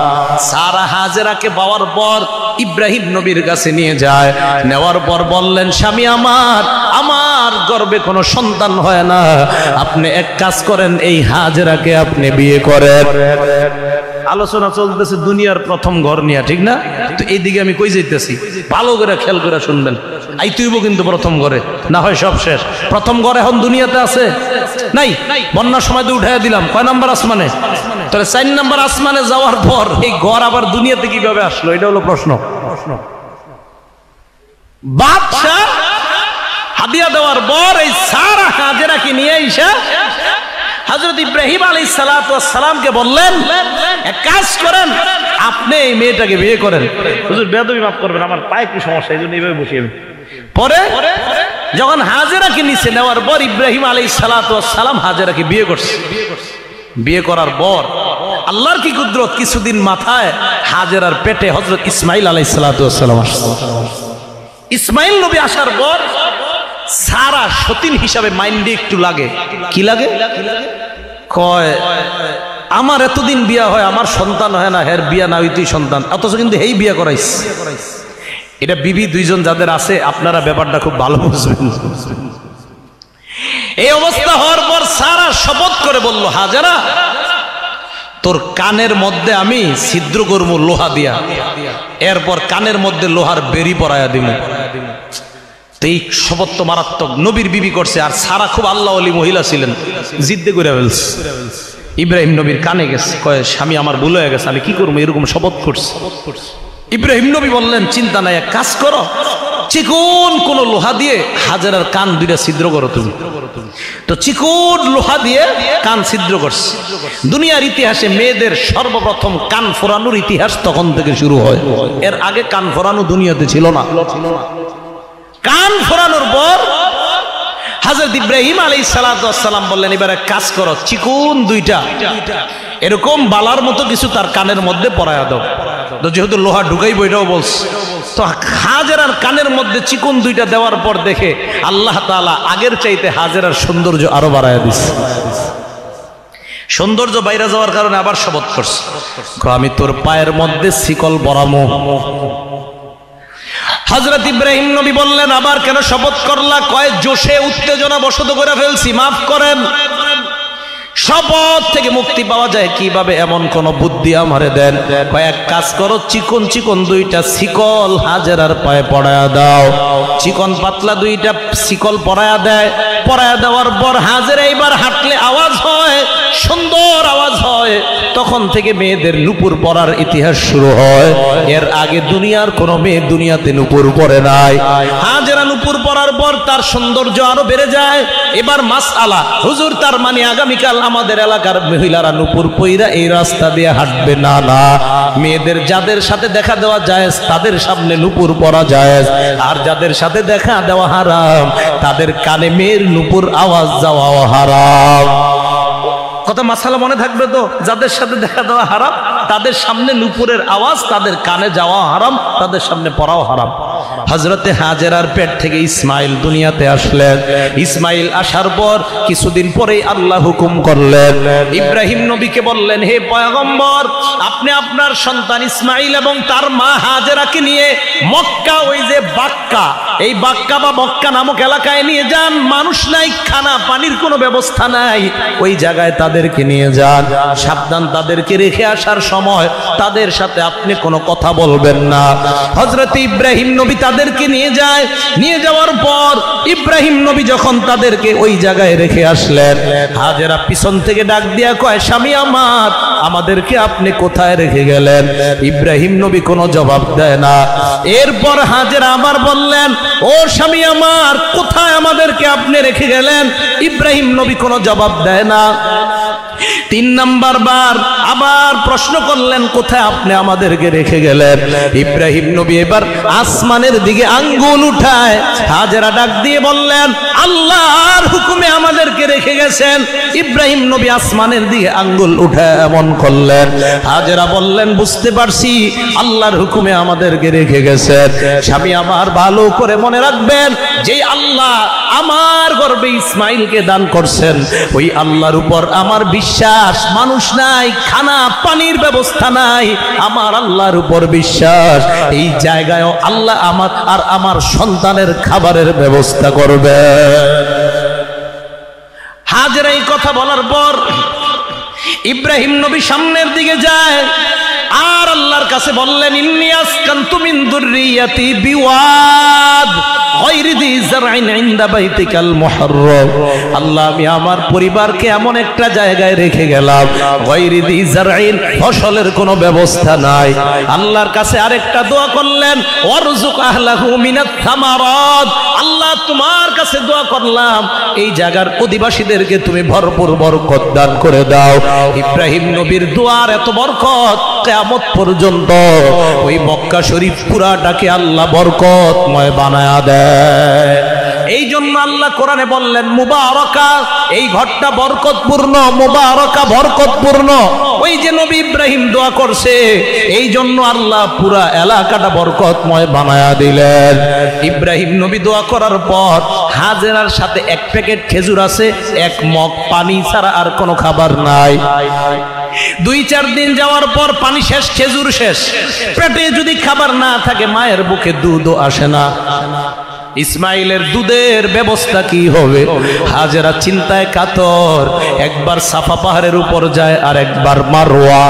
সারা হাজেরাকে পাওয়ার পর ইব্রাহিম নবীর কাছে নিয়ে যায়। নেওয়ার পর বললেন, স্বামী আমার গর্ভে কোনো সন্তান হয় না, আপনি এক কাজ করেন, এই হাজেরাকে আপনি বিয়ে করেন। আলোচনা চলতেছে দুনিয়ার প্রথম ঘর নিয়ে, ঠিক না? তো এইদিকে আমি কই যাইতেছি, ভালো করে খেয়াল করে শুনবেন। আইতেইব কিন্তু প্রথম ঘরে, না হয় সব শেষ। প্রথম ঘর এখন দুনিয়াতে আছে নাই? বন্যার সময় তো উঠাইয়া দিলাম। কয় নাম্বার আসমানে? তাহলে 4 নাম্বার আসমানে যাওয়ার পর এই ঘর আবার দুনিয়াতে কিভাবে আসলো, এটা হলো প্রশ্ন। বাচ্চা হাদিয়া দেওয়ার পর এই সারা হাজেরাকে নিয়ে এসে হযরত ইব্রাহিম আলাইহিস সালাতু ওয়াস সালামকে বললেন, এক কাজ করেন, আপনি এই মেয়েটাকে বিয়ে করেন। হুজুর বেয়াদবি মাফ করবেন, আমার পায়ে একটু সমস্যা, এইজন্য এইভাবে বসিয়ে। পরে যখন হাজেরাকে নিচে নেওয়ার পর ইব্রাহিম আলাইহিস সালাতু ওয়াস সালাম হাজেরাকে বিয়ে করছে। বিয়ে করার পর আল্লাহর কি কুদরত, কিছুদিন মাথায় হাজেরার পেটে হযরত ইসমাইল আলাইহিস সালাতু ওয়াস সালাম আসছে। ইসমাইল নবী আসার পর সারা সতীন হিসাবে মাইন্ডে একটু লাগে। কি লাগে? কয় আমার এতদিন বিয়া হয়, আমার সন্তান হয় না, হের বিয়া না হইতেই সন্তান, অথচ কিন্তু এই বিয়া করাইছে। এটা বিবি দুইজন যাদের আছে আপনারা ব্যাপারটা খুব ভালো বুঝবেন। এই অবস্থা হওয়ার পর সারা শপথ করে বলল, হাজেরা তোর কানের মধ্যে আমি ছিদ্র করবো লোহা দিয়া, এরপর কানের মধ্যে লোহার বেরি পরাইয়া দিব। এই শপথ তো মারাত্মক, নবীর বিবি করছে। আর সারা খুব আল্লাহ ওলি মহিলা ছিলেন, জিদ্দে করে ফেলছে। ইব্রাহিম নবীর কানে গেছে, কয় স্বামী আমার ভুল হয়ে গেছে, আমি কি করবো, এরকম শপথ করছে। ইব্রাহিম নবী বললেন, চিন্তা নাই, এক কাজ করো, চিকন কোন লোহা দিয়ে হাজেরার কান দুইটা ছিদ্র করো তুমি। তো চিকন লোহা দিয়ে কান ছিদ্র করছে। দুনিয়ার ইতিহাসে মেয়েদের সর্বপ্রথম কান ফোরানোর ইতিহাস তখন থেকে শুরু হয়, এর আগে কান ফোরানো দুনিয়াতে ছিল না। কান ফোরানোর পর হযরত ইব্রাহিম আলাইহিস সালাতু ওয়াস সালাম বললেন, এবারে কাজ করো, চিকন দুইটা এরকম বালার মতো কিছু তার কানের মধ্যে পরায়া দাও। তো যেহেতু লোহা ঢুকাইবো এটাও বলছে, তো হাজেরার কানের মধ্যে চিকন দুইটা দেওয়ার পর দেখে আল্লাহ তাআলা আগের চাইতে হাজেরার সৌন্দর্য আরো বাড়ায়া দিচ্ছে। সৌন্দর্য বাইরে যাওয়ার কারণে আবার শপথ করছে, আমি তোর পায়ের মধ্যে শিকল বরামো। হযরত ইব্রাহিম নবী বললেন, আবার কেন শপথ করলা? কয় জোশে উত্তেজনা বশত করে ফেলছি, মাফ করেন। শপথ থেকে মুক্তি পাওয়া যায় কিভাবে, এমন কোন বুদ্ধি আমারে দেন। কয়েক কাজ করো, চিকন চিকন দুইটা শিকল হাজেরার পায়ে পড়ায়া দাও। চিকন পাতলা দুইটা শিকল পরায়া দেয়। পরায়া দেওয়ার পর হাজেরা এইবার হাঁটলে আওয়াজ হয়, সুন্দর আওয়াজ হয়। তখন থেকে মেয়েদের নুপুর পরার ইতিহাস শুরু হয়। এর আগে দুনিয়ার কোন মেয়ে দুনিয়াতে নুপুর পরে নাই। হাজেরা নুপুর পরার পর তার সৌন্দর্য আরো বেড়ে যায়। এবার মাসআলা, হুজুর তার মানে আগামীকাল আমাদের এলাকার মহিলারা নুপুর পইরা এই রাস্তা দিয়ে হাঁটবে না? না, মেয়েদের যাদের সাথে দেখা দেওয়া জায়েজ তাদের সামনে নুপুর পরা জায়েজ, আর যাদের সাথে দেখা দেওয়া হারাম তাদের কানে মেয়ের নুপুর আওয়াজ যাওয়াও হারাম। কথা মাসালা মনে থাকবে তো? যাদের সাথে দেখা দেওয়া হারাম তাদের সামনে নুপুরের আওয়াজ, তাদের কানে যাওয়া হারাম, তাদের সামনে পড়াও হারাম। হযরতে হাজেরার পেট থেকে ইসমাইল দুনিয়াতে আসলেন। ইসমাইল আসার পর কিছুদিন পরেই আল্লাহ হুকুম করলেন, ইব্রাহিম নবীকে বললেন, হে পয়গম্বর, আপনি আপনার সন্তান ইসমাইল এবং তার মা হাজেরাকে নিয়ে মক্কা, ওই যে বাক্কা, এই বাক্কা বা মক্কা নামক এলাকায় নিয়ে যান। মানুষ নাই, খানা পানির কোনো ব্যবস্থা নাই, ওই জায়গায় তাদেরকে নিয়ে যান। সাবধান, তাদেরকে রেখে আসার সময় তাদের সাথে আপনি কোনো কথা বলবেন না। হযরত ইব্রাহিম নবী তাদেরকে নিয়ে যায়। নিয়ে যাওয়ার পর ইব্রাহিম নবী যখন তাদেরকে ওই জায়গায় রেখে আসলেন, হাজেরা পিছন থেকে ডাক দিয়া কয়, স্বামী আমার, আমাদেরকে আপনি কোথায় রেখে গেলেন? ইব্রাহিম নবী কোনো জবাব দেয় না। এরপর হাজেরা আবার বললেন, ও স্বামী আমার, কোথায় আমাদেরকে আপনি রেখে গেলেন? ইব্রাহিম নবী কোনো জবাব দেয় না। 3 নাম্বার বার আবার প্রশ্ন করলেন, কোথায় আপনি আমাদেরকে রেখে গেলেন? ইব্রাহিম নবী এবার আসমানের দিকে আঙ্গুল উঠায় হাজেরা ডাক দিয়ে বললেন, আল্লাহর হুকুমে আমাদেরকে রেখে গেছেন। ইব্রাহিম নবী আসমানের দিকে আঙ্গুল উঠায় এমন করলেন। হাজেরা বললেন, বুঝতে পারছি, আল্লাহর হুকুমে আমাদেরকে রেখে গেছেন। স্বামী আমার, ভালো করে মনে রাখবেন, যে আল্লাহ আমার গর্ভে ইসমাইলকে দান করছেন, ওই আল্লাহর উপর আমার বিশ্বাস। মানুষ নাই, খানা পানির ব্যবস্থা নাই, আমার আল্লাহর উপর বিশ্বাস। এই জায়গায়ও আল্লাহ আমার আর আমার সন্তানের খাবারের ব্যবস্থা করবে। হাজেরা এই কথা বলার পর ইব্রাহিম নবী সামনের দিকে যায় আর আল্লাহর কাছে বললেন, ইন্নী আসকানতু মিন যুররিয়াতি বিওয়াদ গায়রি যি যারইন ইনদা বাইতিকাল মুহাররম। আল্লাহ, আমি আমার পরিবারকে এমন একটা জায়গায় রেখে গেলাম, গায়রি যি যারইন, ফসলের কোনো ব্যবস্থা নাই। আল্লাহর কাছে আরেকটা দোয়া করলেন, ওয়ারযুক আহলাহু মিনাত থামারাত। আল্লাহ, তোমার কাছে দোয়া করলাম, এই জায়গার অধিবাসীদেরকে তুমি ভরপুর বরকত দান করে দাও। ইব্রাহিম নবীর দোয়ার এত বরকত, কিয়ামত পর্যন্ত ওই মক্কা শরীফ পুরাটাকে আল্লাহ বরকতময় বানায়া দেয়। এই জন্য আল্লাহ কোরআনে বললেন, মুবারাকা, এই ঘরটা বরকতপূর্ণ, মুবারাকা, বরকতপূর্ণ। ওই যে নবী ইব্রাহিম দোয়া করছে, এই জন্য আল্লাহ পুরা এলাকাটা বরকতময় বানায়া দিলেন। ইব্রাহিম নবী দোয়া করার পর হাজেরার সাথে 1 প্যাকেট খেজুর আছে, 1 মগ পানি ছাড়া আর কোনো খাবার নাই। 2-4 দিন যাওয়ার পর পানি শেষ, খেজুর শেষ। পেটে যদি খাবার না থাকে, মায়ের বুকে দুধও আসে না। ইসমাইলের দুধের ব্যবস্থা কি হবে? হাজেরা চিন্তায় কাতর। একবার সাফা পাহাড়ের উপর যায় আর একবার মারওয়া।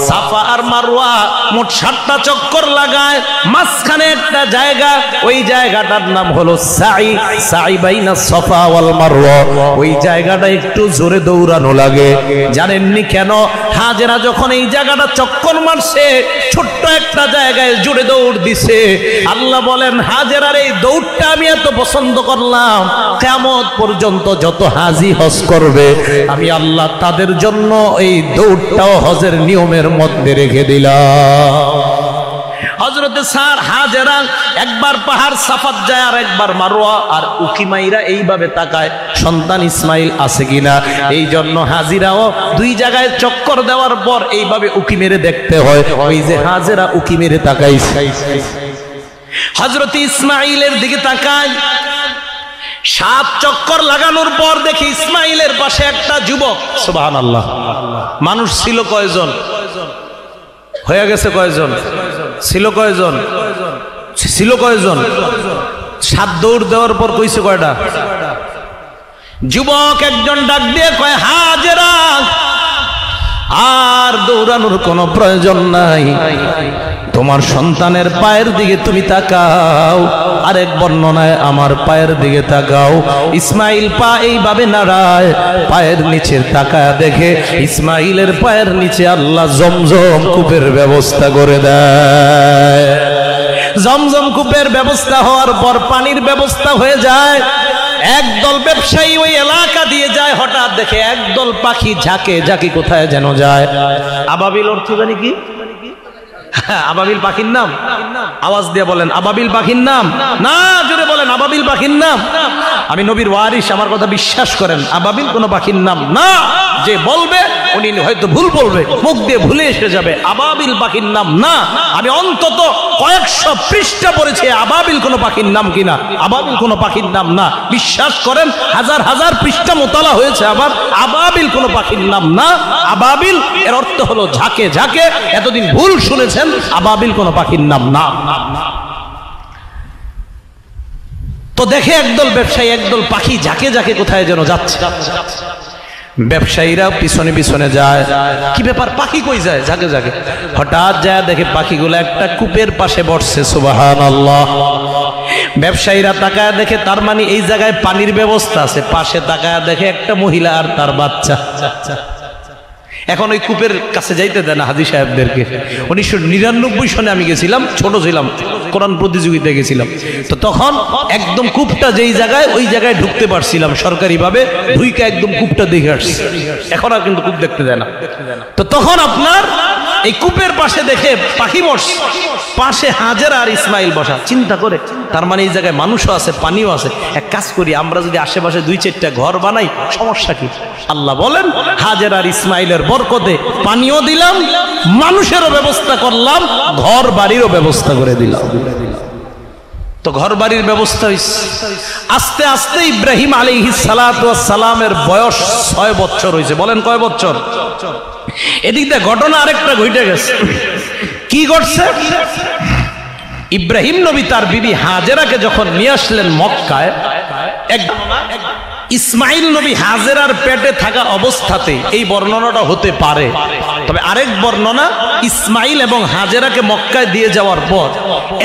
সাফা আর মারওয়া মোট 7টা চক্কর লাগায়। মাঝখানে একটা জায়গা, ওই জায়গাটার নাম হলো সাই, সাই বাইনা সাফা ওয়াল মারওয়া। ওই জায়গাটা একটু জোরে দৌড়ানো লাগে। জানেননি কেন? হাজেরা যখন এই জায়গাটা চক্কর মারছে, ছোট্ট একটা জায়গায় জোরে দৌড় দিছে। আল্লাহ বলেন, হাজেরার এই দৌড়টা আমি এত পছন্দ করলাম, কিয়ামত পর্যন্ত যত হাজি হজ করবে আমি আল্লাহ তাদের জন্য এই দৌড়টাও হজের নিয়মের মধ্যে রেখে দিলাম। হযরতে হাজেরা একবার পাহাড় সাফাত যায় আর একবার মারওয়া, আর উকি মাইরা এইভাবে তাকায় সন্তান ইসমাইল আছে কিনা। এই জন্য হাজিরাও 2 জায়গায় চক্কর দেওয়ার পর এইভাবে উকি মেরে দেখতে হয়। ওই যে হাজেরা উকি মেরে তাকাইছে, হযরত ইসমাইলের দিকে তাকায়। 7 চক্কর লাগানোর পর দেখি ইসমাইলের পাশে একটা যুবক। সুবহানাল্লাহ। মানুষ ছিল কয়জন? হয়ে গেছে কয়জন? ছিল কয়জন? ছিল কয়জন? 7 দৌড় দেওয়ার পর কইছে কয়টা? যুবক একজন ডাক দিয়ে কয়, হাজেরা আর দৌড়ানোর কোনো প্রয়োজন নাই, তোমার সন্তানের পায়ের দিকে তুমি তাকাও। আরেক বর্ণনায় আমার পায়ের দিকে তাকাও। ইসমাইল পা এইভাবে নাড়ায়, পায়ের নিচে তাকায় দেখে ইসমাইলের পায়ের নিচে আল্লাহ জমজম কূপের ব্যবস্থা করে দেয়। জমজম কূপের ব্যবস্থা হওয়ার পর পানির ব্যবস্থা হয়ে যায়। একদল ব্যবসায়ী ওই এলাকা দিয়ে যায়, হঠাৎ দেখে একদল পাখি ঝাঁকে ঝাঁকি কোথায় যেন যায়। আবাবিল অর্থ জানি কি? আবাবিল পাখির নাম? আওয়াজ দিয়ে বলেন, আবাবিল পাখির নাম? না, জোরে বলেন, আবাবিল পাখির নাম? আমি নবীর ওয়ারিস, আমার কথা বিশ্বাস করেন, আবাবিল কোনো পাখির নাম না। যে বলবে উনি হয়তো ভুল বলবে, মুখ দিয়ে ভুলে এসে যাবে, আবাবিল পাখির নাম না। আমি অন্তত কয়েকশো পৃষ্ঠা পড়েছি আবাবিল কোনো পাখির নাম কিনা। আবাবিল কোনো পাখির নাম না, বিশ্বাস করেন, হাজার হাজার পৃষ্ঠা মোতালা হয়েছে, আবার আবাবিল কোনো পাখির নাম না। আবাবিল এর অর্থ হলো ঝাঁকে ঝাঁকে। এতদিন ভুল শুনেছেন, আবাবিল কোনো পাখির নাম না। তো দেখে একদল ব্যবসায়ী একদল পাখি ঝাঁকে ঝাঁকে কোথায় যেন যাচ্ছে। ব্যবসায়ীরা পিছনে পিছনে যায়, কি ব্যাপার, পাখি কই যায় ঝাঁকে ঝাঁকে? হঠাৎ যায় দেখে পাখিগুলো একটা কূপের পাশে বসছে। সুবহানাল্লাহ। ব্যবসায়ীরা তাকায় দেখে তার মানে এই জায়গায় পানির ব্যবস্থা আছে। পাশে তাকায় দেখে একটা মহিলা আর তার বাচ্চা। এখন ওই কূপের কাছে যাইতে দেয় না হাজী সাহেবদেরকে। 1999 সনে আমি গেছিলাম, ছোট ছিলাম, কোরআন প্রতিযোগিতায় গেছিলাম। তো তখন একদম কূপটা যেই জায়গায়, ওই জায়গায় ঢুকতে পারছিলাম সরকারিভাবে, ঢুইকে একদম কূপটা দেখে আসছি। এখন আর কিন্তু কূপ দেখতে দেয় না। তো তখন আপনার এই কূপের পাশে দেখে পাখি বসে, পাশে হাজেরা আর ইসমাইল বসা। চিন্তা করে, তার মানে এই জায়গায় মানুষও আছে, পানিও আছে। এক কাজ করি, আমরা যদি আশেপাশে 2-4টা ঘর বানাই, সমস্যা কি? আল্লাহ বলেন, হাজেরা আর ইসমাইলের বরকতে পানিও দিলাম, মানুষেরও ব্যবস্থা করলাম, ঘর বাড়িরও ব্যবস্থা করে দিলাম। তো ঘর বাড়ির ব্যবস্থা হইছে। আস্তে আস্তে ইব্রাহিম আলাইহিস সালাতু ওয়াস সালামের বয়স 6 বছর হয়েছে। বলেন কয় বছর? এদিক দিয়ে ঘটনা আরেকটা ঘটে গেছে। কি ঘটছে? ইব্রাহিম নবী তার বিবি হাজেরাকে যখন নিয়ে আসলেন মক্কায়, ইসমাইল নবী হাজেরার পেটে থাকা অবস্থাতে এই বর্ণনাটা হতে পারে। তবে আরেক বর্ণনা, ইসমাইল এবং হাজেরাকে মক্কায় দিয়ে যাওয়ার পর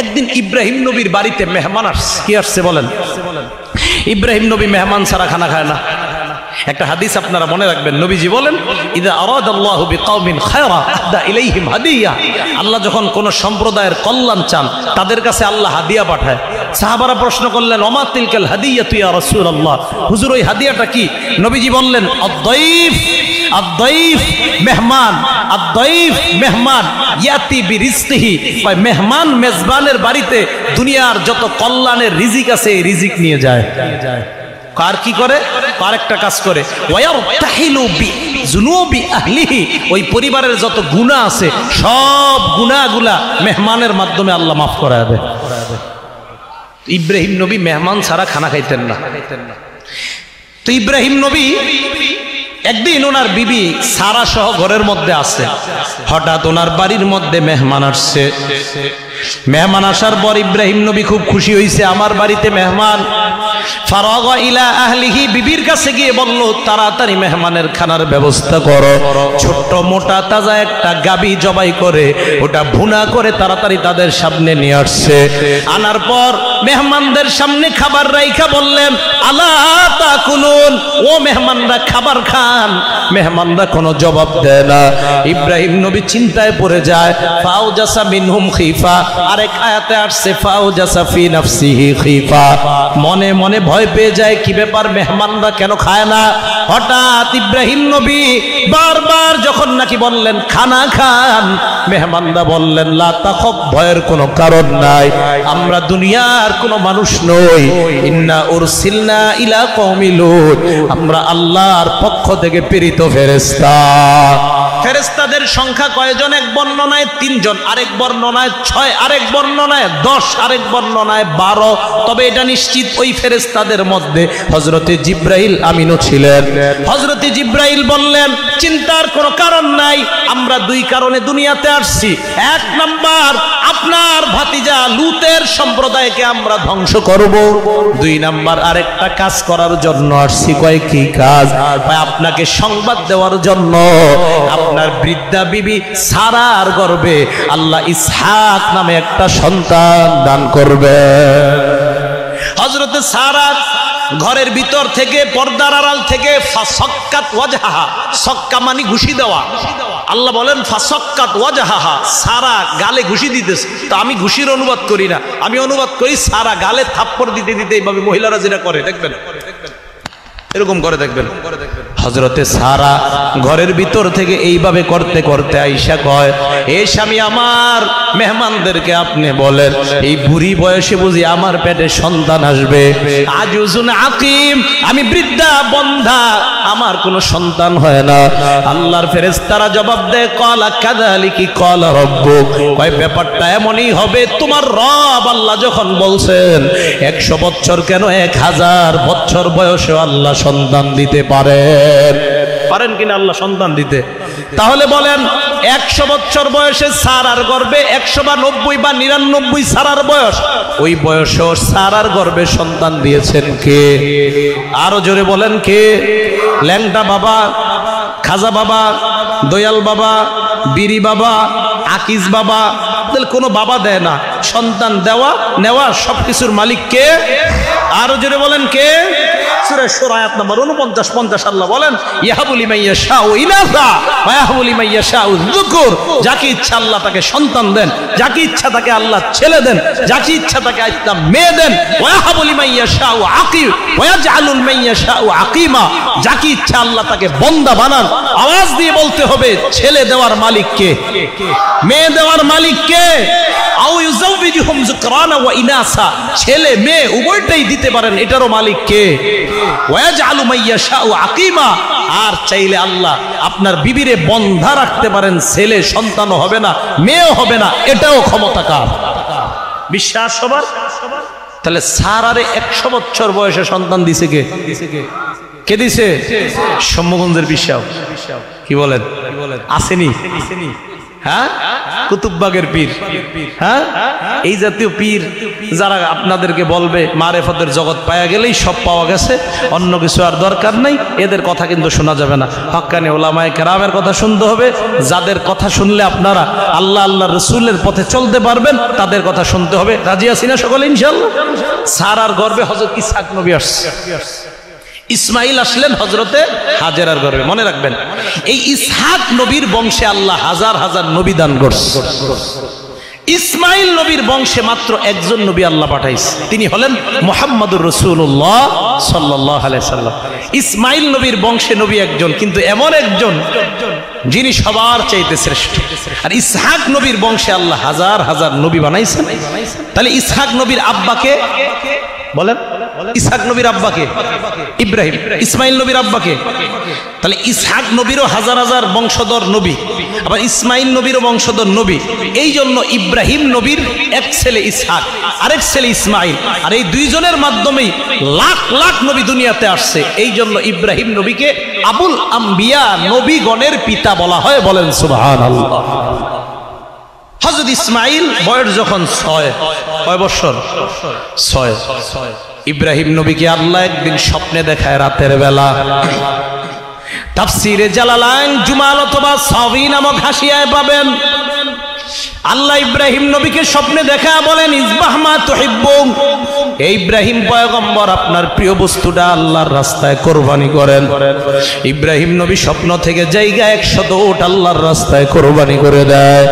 একদিন ইব্রাহিম নবীর বাড়িতে মেহমান আসছে। কি আসছে বলেন? ইব্রাহিম নবী মেহমান ছাড়া খানা খায় না। একটা হাদিস আপনারা মনে রাখবেন, নবীজি বলেন, ইযা আরাদাল্লাহু বিকাউমিন খায়রা আহদা ইলাইহিম হাদিয়া। আল্লাহ যখন কোন সম্প্রদায়ের কল্যাণ চান, তাদের কাছে আল্লাহ হাদিয়া পাঠায়। সাহাবারা প্রশ্ন করলেন, ওমা তিলকাল হাদিয়াতু ইয়া রাসূলুল্লাহ, হুজুর ওই হাদিয়াটা কি? নবীজি বললেন, আদ-দাইফ, আদ-দাইফ মেহমান, আদ-দাইফ মেহমান ইয়াতি বিরিজকিহি। মেহমান মেজবানের বাড়িতে দুনিয়ার যত কল্যাণের রিজিক আছে, এই রিজিক নিয়ে যায়। কার কি করে? তার একটা কাজ করে, ওয়ায়ারতাহিলু বিযুনুবি আহলিহি, ওই পরিবারের যত গুনাহ আছে সব গুনাহগুলা মেহমানের মাধ্যমে আল্লাহ মাফ করায় দেয়। ইব্রাহিম নবী মেহমান ছাড়া খানা খাইতেন না। তো ইব্রাহিম নবী একদিন ওনার বিবি সারা সহ ঘরের মধ্যে আছে, হঠাৎ ওনার বাড়ির মধ্যে মেহমান আসছে। মেহমান আসার পর ইব্রাহিম নবী খুব খুশি হয়েছে, আমার বাড়িতে মেহমান। ফারাগা ইলা আহলিহি, বিবির কাছে গিয়ে বলল, তাড়াতাড়ি মেহমানের খানার ব্যবস্থা করো। ছোট্ট মোটা তাজা একটা গাবি জবাই করে ওটা ভুনা করে তাড়াতাড়ি তাদের সামনে নিয়ে আসছে। আনার পর মেহমানদের সামনে খাবার রাইখা বললেন, আলা তাকুলুন, ও মেহমানরা খাবার খান। মেহমানরা কোনো জবাব দেয় না। ইব্রাহিম নবী চিন্তায় পড়ে যায়। ফাউজাসা মিনহুম খিফা, আরেক আয়াতে আসছে ফাউজাসা ফি নাফসিহি খিফা, মনে মনে ভয় পেয়ে যায়, কি ব্যাপার মেহমানরা কেন খায় না? হঠাৎ ইব্রাহিম নবী বারবার যখন নাকি বললেন খানা খান, মেহমানরা বললেন, লা তাখফ, ভয়ের কোনো কারণ নাই, আমরা দুনিয়ার কোনো মানুষ নই, ইন্না উরসিলনা ইলা কওমি লূত, আমরা আল্লাহর পক্ষ থেকে প্রেরিত ফেরেশতা। ফেরেশতাদের সংখ্যা কয়জন? এক বর্ণনায় 3 জন, আরেক বর্ণনায় 6, আরেক বর্ণনায় 10, আরেক বর্ণনায় 12। তবে এটা নিশ্চিত ওই ফেরেশতাদের মধ্যে হযরতে জিবরাইল আমিনও ছিলেন। হযরতে জিবরাইল বললেন, চিন্তার কোনো কারণ নাই, আমরা 2 কারণে দুনিয়াতে আসছি। 1 নাম্বার, আপনার ভাতিজা লূতের সম্প্রদায়কে আমরা ধ্বংস করব। 2 নাম্বার, আরেকটা কাজ করার জন্য আসছি। কয় কি কাজ? আপনাকে সংবাদ দেওয়ার জন্য আপনার বৃদ্ধা বিবি সারার গর্ভে আল্লাহ ইসহাক নামে একটা সন্তান দান করবে। হযরতে সারা ঘরের ভিতর থেকে, পর্দার আড়াল থেকে ফাসাক্কাত ওয়াজহাহা, সক্কা মানে ঘুষি দেওয়া। আল্লাহ বলেন ফাসাক্কাত ওয়াজহাহা, সারা গালে ঘুষি দিতেছে। তো আমি ঘুষির অনুবাদ করি না, আমি অনুবাদ করি সারা গালে থাপ্পড় দিতে দিতে এইভাবে মহিলারা যেটা করে দেখবেন, এরকম করে দেখবেন। হযরতে সারা ঘরের ভিতর থেকে এইভাবে করতে করতে আয়েশা কয়, এই স্বামী আমার, মেহমানদেরকে আপনি বলেন এই বুড়ি বয়সে বুঝি আমার পেটে সন্তান আসবে? আজুজুন আকিম, আমি বৃদ্ধা বন্ধা, আমার কোনো সন্তান হয় না। আল্লাহর ফেরেশতারা জবাব দেয়, ক্বালা কাযালিকি ক্বালা রাব্বুক, কয় ব্যাপারটা এমনই হবে, তোমার রব আল্লাহ যখন বলছেন 100 বছর কেন 1000 বছর বয়সে আল্লাহ সন্তান দিতে পারেন কিনা আল্লাহ সন্তান দিতে? তাহলে বলেন 100 বছর বয়সে সারার গর্ভে 100 বা 90 বা 99 সারার বয়স, ওই বয়সে সারার গর্ভে সন্তান দিয়েছেন কে? আরো জোরে বলেন কে? ল্যাংটা বাবা, খাজা বাবা, দয়াল বাবা, বিরি বাবা, আকিজ বাবা, কোনো বাবা দেয় না। সন্তান দেওয়া নেওয়া সবকিছুর মালিক কে? আরো জোরে বলেন কে? সূরা শুরা আয়াত নম্বর 49 50 আল্লাহ বলেন, ইয়াহাবু লিমান ইয়াশাউ ইনাসা ওয়া ইয়াহাবু লিমান ইয়াশাউ যুকুর, যাকে ইচ্ছা আল্লাহ তাকে সন্তান দেন, যাকে ইচ্ছা তাকে আল্লাহ ছেলে দেন, যাকে ইচ্ছা তাকে আল্লাহ মেয়ে দেন। ওয়া ইয়াহাবু লিমান ইয়াশাউ আকিম ওয়া ইয়াজআলু লিমান ইয়াশাউ আকিমা, যাকে ইচ্ছা আল্লাহ তাকে বান্দা বানান। আওয়াজ দিয়ে বলতে হবে, ছেলে দেওয়ার মালিক কে? মেয়ে দেওয়ার মালিক কে? আও ইউযাউবিজুহুম যুকরানা ওয়া ইনাসা, ছেলে মেয়ে উভয়টাই দিতে পারেন, এটারও মালিক কে? ওয়াজআলু মাইয়াশাউ আকিমা, আর চাইলে আল্লাহ আপনার বিবিরে বন্ধা রাখতে পারেন, ছেলে সন্তানও হবে না, মেয়েও হবে না, এটাও ক্ষমতা কার? বিশ্বাস সবার? তাহলে সারারে 100 বছর বয়সে সন্তান দিছে কে? কে দিছে? সম্মগঞ্জের বিশ্বাস। কি বলেন? আসেনি? হ্যাঁ, কুতুববাগের পীর, হ্যাঁ, এই জাতীয় পীর যারা আপনাদেরকে বলবে মারেফতের জগৎ পাওয়া গেলেই সব পাওয়া গেছে, অন্য কিছু আর দরকার নাই, এদের কথা কিন্তু শোনা যাবে না। হক্কানি উলামায়ে কেরামের কথা শুনতে হবে। যাদের কথা শুনলে আপনারা আল্লাহ আল্লাহ রসুলের পথে চলতে পারবেন, তাদের কথা শুনতে হবে। রাজি আছি না সকলে ইনশাআল্লাহ? সারার গর্ভে হযরত ইসহাক নবী আসছে, ইসমাইল আসলেন হযরতে হাজেরার গর্ভে। মনে রাখবেন, এই ইসহাক নবীর বংশে আল্লাহ হাজার হাজার নবী দান করছে। ইসমাইল নবীর বংশে মাত্র একজন নবী আল্লাহ পাঠাইছে, তিনি হলেন মুহাম্মদুর রাসূলুল্লাহ সাল্লাল্লাহু আলাইহি সাল্লাম। ইসমাইল নবীর বংশে নবী একজন, কিন্তু এমন একজন যিনি সবার চাইতে শ্রেষ্ঠ। আর ইসহাক নবীর বংশে আল্লাহ হাজার হাজার নবী বানাইছেন। তাহলে ইসহাক নবীর আব্বাকে বলেন, ইসহাক নবীর আব্বাকে ইব্রাহিম, ইসমাইল নবীর আব্বাকে। তাহলে ইসহাক নবীরও হাজার হাজার বংশধর নবী, আবার ইসমাইল নবীরও বংশধর নবী। এই জন্য ইব্রাহিম নবীর এক ছেলে ইসহাক, আরেক ছেলে ইসমাইল, আর এই দুইজনের মাধ্যমেই লাখ লাখ নবী দুনিয়াতে আসছে। এই জন্য ইব্রাহিম নবীকে আবুল আম্বিয়া, নবীগণের পিতা বলা হয়। বলেন সুবহানাল্লাহ। হযরত ইসমাইল বয়স যখন 6, কয় বছর? 6। ইব্রাহিম নবীকে আল্লাহ একদিন স্বপ্নে দেখায় রাতের বেলা। তাফসীরে জালালাইন জুমাল অথবা সাওয়ী নামক হাসিয়ায় পাবেন, আল্লাহ ইব্রাহিম নবীকে স্বপ্নে দেখা বলেন, ইসবাহ মা তুহিব্বুন, এই ইব্রাহিম পয়গম্বর আপনার প্রিয় বস্তুটা আল্লাহর রাস্তায় কোরবানি করেন। ইব্রাহিম নবী স্বপ্ন থেকে জায়গা 100 উট আল্লাহর রাস্তায় কোরবানি করে দেয়।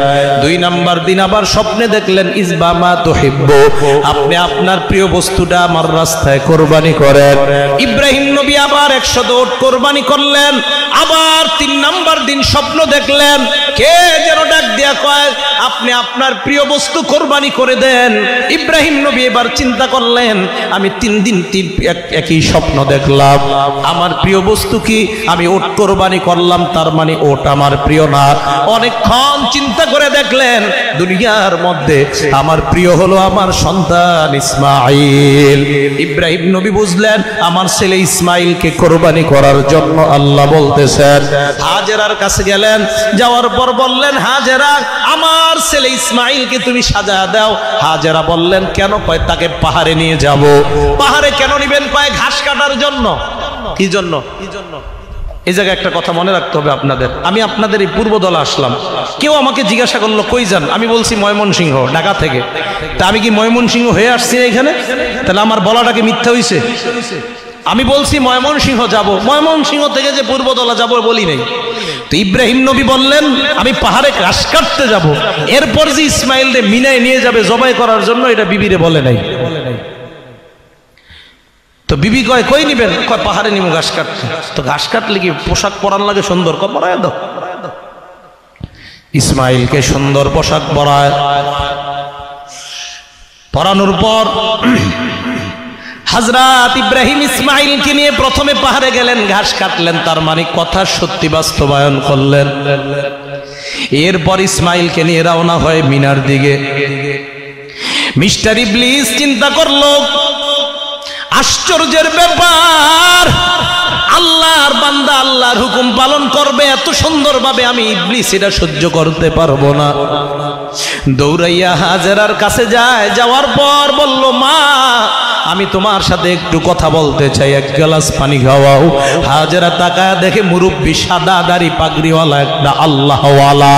2 নাম্বার দিন আবার স্বপ্নে দেখলেন, ইসবাহ মা তুহিব্বু, আপনি আপনার প্রিয় বস্তুটা আমার রাস্তায় কোরবানি করেন। ইব্রাহিম নবী আবার 100 উট কোরবানি করলেন। আবার 3 নাম্বার দিন স্বপ্ন দেখলেন, কে যেন ডাক দিয়া কয় আপনি আপনার প্রিয় বস্তু কোরবানি করে দেন। ইব্রাহিম নবী এবার চিন্তা করলেন, আমি 3 দিন একই স্বপ্ন দেখলাম, আমার প্রিয় বস্তু কি, আমি ওট কোরবানি করলাম, তার মানে ওট আমার প্রিয় না। অনেকক্ষণ চিন্তা করে দেখলেন, দুনিয়ার মধ্যে আমার প্রিয় হলো আমার সন্তান ইসমাইল। ইব্রাহিম নবী বুঝলেন আমার ছেলে ইসমাইলকে কোরবানি করার জন্য আল্লাহ বলতেছেন। হাজেরার কাছে গেলেন, যাওয়ার পর বললেন, হাজেরা আমার ছেলে ইসমাইলকে তুমি সাজা দাও। হাজেরা বললেন, কেন? কয় তাকে পাহাড়ে নিয়ে যাব। পাহাড়ে কেন নিবেন? কয় ঘাস কাটার জন্য। কি জন্য? এই জায়গায় একটা কথা মনে রাখতে হবে আপনাদের। আমি আপনাদের এই পূর্বদলা আসলাম, কেউ আমাকে জিজ্ঞাসা করলো কই যান, আমি বলছি ময়মনসিংহ, ঢাকা থেকে। তা আমি কি ময়মনসিংহ হয়ে আসছি এখানে? তাহলে আমার বলাটাকে মিথ্যা হইছে? আমি বলছি ময়মনসিংহ যাব, ময়মনসিংহ থেকে যে পূর্বদলা যাব বলি নাই। তো ইব্রাহিম নবী বললেন আমি পাহাড়ে ঘাস কাটতে যাব, এরপর যে ইসমাইলরে মিনায় নিয়ে যাবে জবাই করার জন্য, এটা বিবিরে বলে নাই। তো বিবি কয় কই নিবেন? কয় পাহাড়ে নিব ঘাস কাটতে। তো ঘাস কাটলে কি পোশাক পরান লাগে সুন্দর? কয় পরায় দাও। ইসমাইলকে সুন্দর পোশাক পরানোর পর হযরত ইব্রাহিম ইসমাইলকে নিয়ে প্রথমে পাহাড়ে গেলেন, ঘাস কাটলেন, তার মানে কথা সত্যি বাস্তবায়ন করলেন। এরপর ইসমাইলকে নিয়ে রওনা হয় মিনার দিকে। মিস্টার ইবলিস চিন্তা করলো, আশ্চর্যের ব্যাপার, আল্লাহর বান্দা আল্লাহর হুকুম পালন করবে এত সুন্দরভাবে, আমি ইবলিস এটা সহ্য করতে পারবো না। দৌড়াইয়া হাজেরার কাছে যায়, যাওয়ার পর বলল, মা আমি তোমার সাথে একটু কথা বলতে চাই, এক গ্লাস পানি খাওয়াও। হাজেরা তাকায় দেখে মুরব্বী সাদা দাড়ি পাগড়িওয়ালা একটা আল্লাহওয়ালা।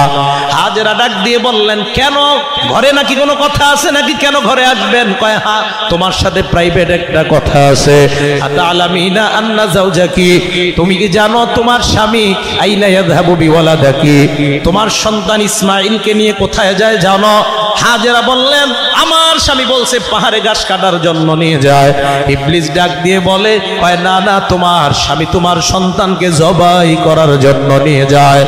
হাজেরা ডাক দিয়ে বললেন, কেন ঘরে নাকি কোনো কথা আছে নাকি, কেন ঘরে আসবেন? কয় হ্যাঁ, তোমার সাথে প্রাইভেট একটা কথা আছে। আতালামিনা আন্না যাওজাকি, তুমি কি জানো তোমার স্বামী আইনা ইয়াযহাবু বিওয়ালাদাকি, তোমার সন্তান ইসমাইলকে নিয়ে কোথায় যায় জানো? হাজেরা বললেন, আমার স্বামী বলছে পাহাড়ে ঘাস কাটার জন্য নিয়ে যায়। ইবলিস ডাক দিয়ে বলে, কয় না না, তোমার স্বামী তোমার সন্তানকে জবাই করার জন্য নিয়ে যায়।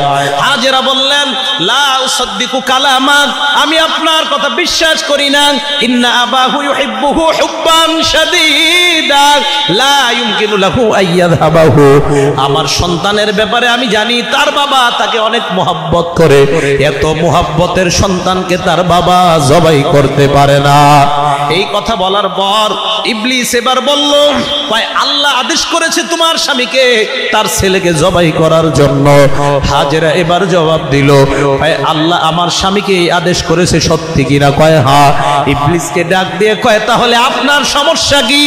হাজেরা বললেন, লা উসাদ্দিকু কালামাক, আমি আপনার কথা বিশ্বাস করি না। ইন্না আবাহু ইউহিব্বুহু হুব্বান শাদীদা লা ইউমকিনু লাহু আইয়াযহাবাহু, আমার সন্তানের ব্যাপারে আমি জানি তার বাবা তাকে অনেক মোহাব্বত করে, এত মোহাব্বতের সন্তানকে তার বাবা জবাই করতে পারে না। এই কথা বলার পর ইবলিস এবার বলল, ভাই আল্লাহ আদেশ করেছে তোমার স্বামীকে তার ছেলেকে জবাই করার জন্য। হাজেরা এবার জবাব দিল, ভাই আল্লাহ আমার স্বামীকে এই আদেশ করেছে, সত্যি কিনা? কয় হ্যাঁ। ইবলিসকে ডাক দিয়ে কয়, তাহলে আপনার সমস্যা কি?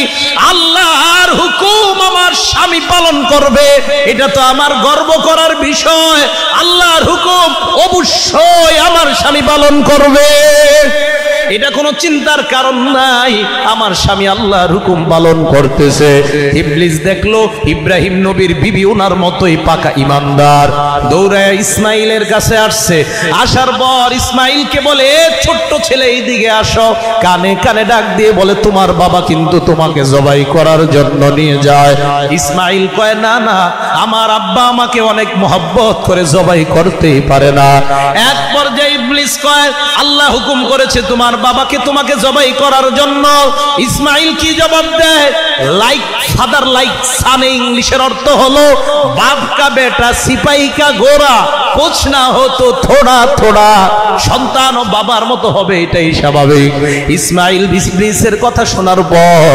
আল্লাহর হুকুম আমার স্বামী পালন করবে, এটা তো আমার গর্ব করার বিষয়। আল্লাহর হুকুম অবশ্যই আমার স্বামী পালন করবে, এটা কোনো চিন্তার কারণ নাই। আমার স্বামী আল্লাহর হুকুম পালন করতেছে। ইবলিস দেখলো ইব্রাহিম নবীর বিবি ওনার মতোই পাকা ইমানদার, দৌড়ায় ইসমাইলের কাছে আসছে। আসার পর ইসমাইলকে বলে, ছোট্ট ছেলে এইদিকে আসো। কানে কানে ডাক দিয়ে বলে, তোমার বাবা কিন্তু তোমাকে জবাই করার জন্য নিয়ে যায়। ইসমাইল কয়, না না, আমার আব্বা আমাকে অনেক মহব্বত করে জবাই করতেই পারে না। এক পর্যায়ে ইবলিস কয়, আল্লাহ হুকুম করেছে তোমার বাবাকে তোমাকে জবাই করার জন্য। ইসমাইল কি জবাব দেয়? লাইক ফাদার লাইক সান, ইংলিশের অর্থ হলো বাপ কা বেটা সিপাহী কা গোরা, কুছ না হতো থোড়া থোড়া, সন্তান ও বাবার মতো হবে, এটাই স্বাভাবিক। ইসমাইল ইবলিসের কথা শোনার পর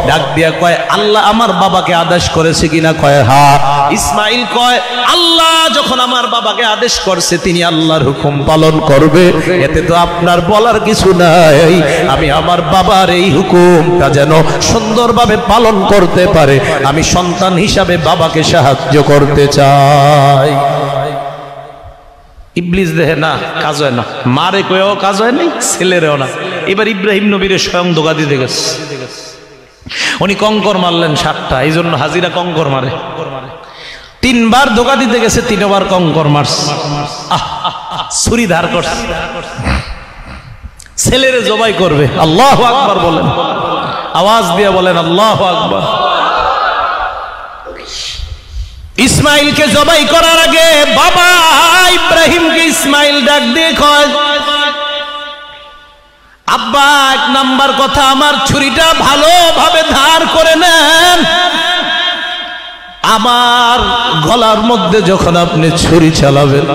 ডাক দিয়া কয়, আল্লাহ আমার বাবাকে আদেশ করেছে কিনা? কয় হ্যাঁ। ইসমাইল কয়, আল্লাহ যখন আমার বাবাকে আদেশ করছে তিনি আল্লাহর হুকুম পালন করবে, এতে তো আপনার বলার কিছু নাই। আমি আমার বাবার এই হুকুমটা যেন সুন্দরভাবে পালন করতে পারে, আমি সন্তান হিসাবে বাবাকে সাহায্য করতে চাই। ইবলিস দেহে না, কাজ হয় না, মারে কয়েও কাজ হয় নাই, ছেলেরেও না। এবার ইব্রাহিম নবীরে স্বয়ং ধোঁকা দিতে গেছে। উনি কঙ্কর মারলেন 7টা, এই জন্য হাজিরা কঙ্কর মারে। 3বার ধোঁকা দিতে গেছে, 3বার কঙ্কর মারছে। ছুরি ধার করছে, ছেলেরে জবাই করবে। আল্লাহু আকবার বলেন, আওয়াজ দিয়ে বলেন আল্লাহু আকবার। ইসমাইলকে জবাই করার আগে বাবা ইব্রাহিমকে ইসমাইল ডাক দিয়ে কয়, আব্বা এক নাম্বার কথা, আমার ছুরিটা ভালোভাবে ধার করে নেন। আমার গলার মধ্যে যখন আপনি ছুরি চালাবেন,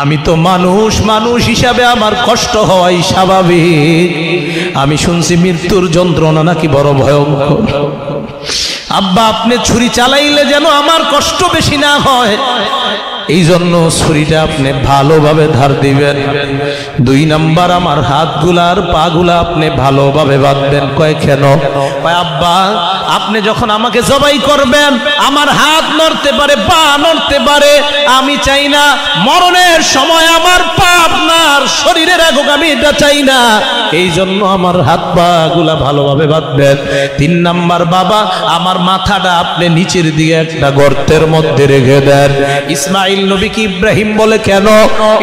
আমি তো মানুষ, মানুষ হিসাবে আমার কষ্ট হওয়াই স্বাভাবিক। আমি শুনছি মৃত্যুর যন্ত্রণা নাকি বড় ভয়ঙ্কর। আব্বা আপনি ছুরি চালাইলে যেন আমার কষ্ট বেশি না হয়, এই জন্য ছুরিটা আপনি ভালোভাবে ধার দিবেন। 2 নাম্বার, আমার হাতগুলা আর পাগুলা আপনি ভালোভাবে বাঁধবেন। কয় কেন? কয় আব্বা আপনি যখন আমাকে জবাই করবেন, আমার হাত নড়তে পারে, পা নড়তে পারে, আমি চাই না মরণের সময় আমার পা আপনার শরীরে রাখুক, আমি এটা চাই না। এই জন্য আমার হাত পা গুলা ভালোভাবে বাঁধবেন। 3 নাম্বার, বাবা আমার মাথাটা আপনি নিচের দিকে একটা গর্তের মধ্যে রেখে দেন। ইসমাইল নবীকে ইব্রাহিম বলে কেন?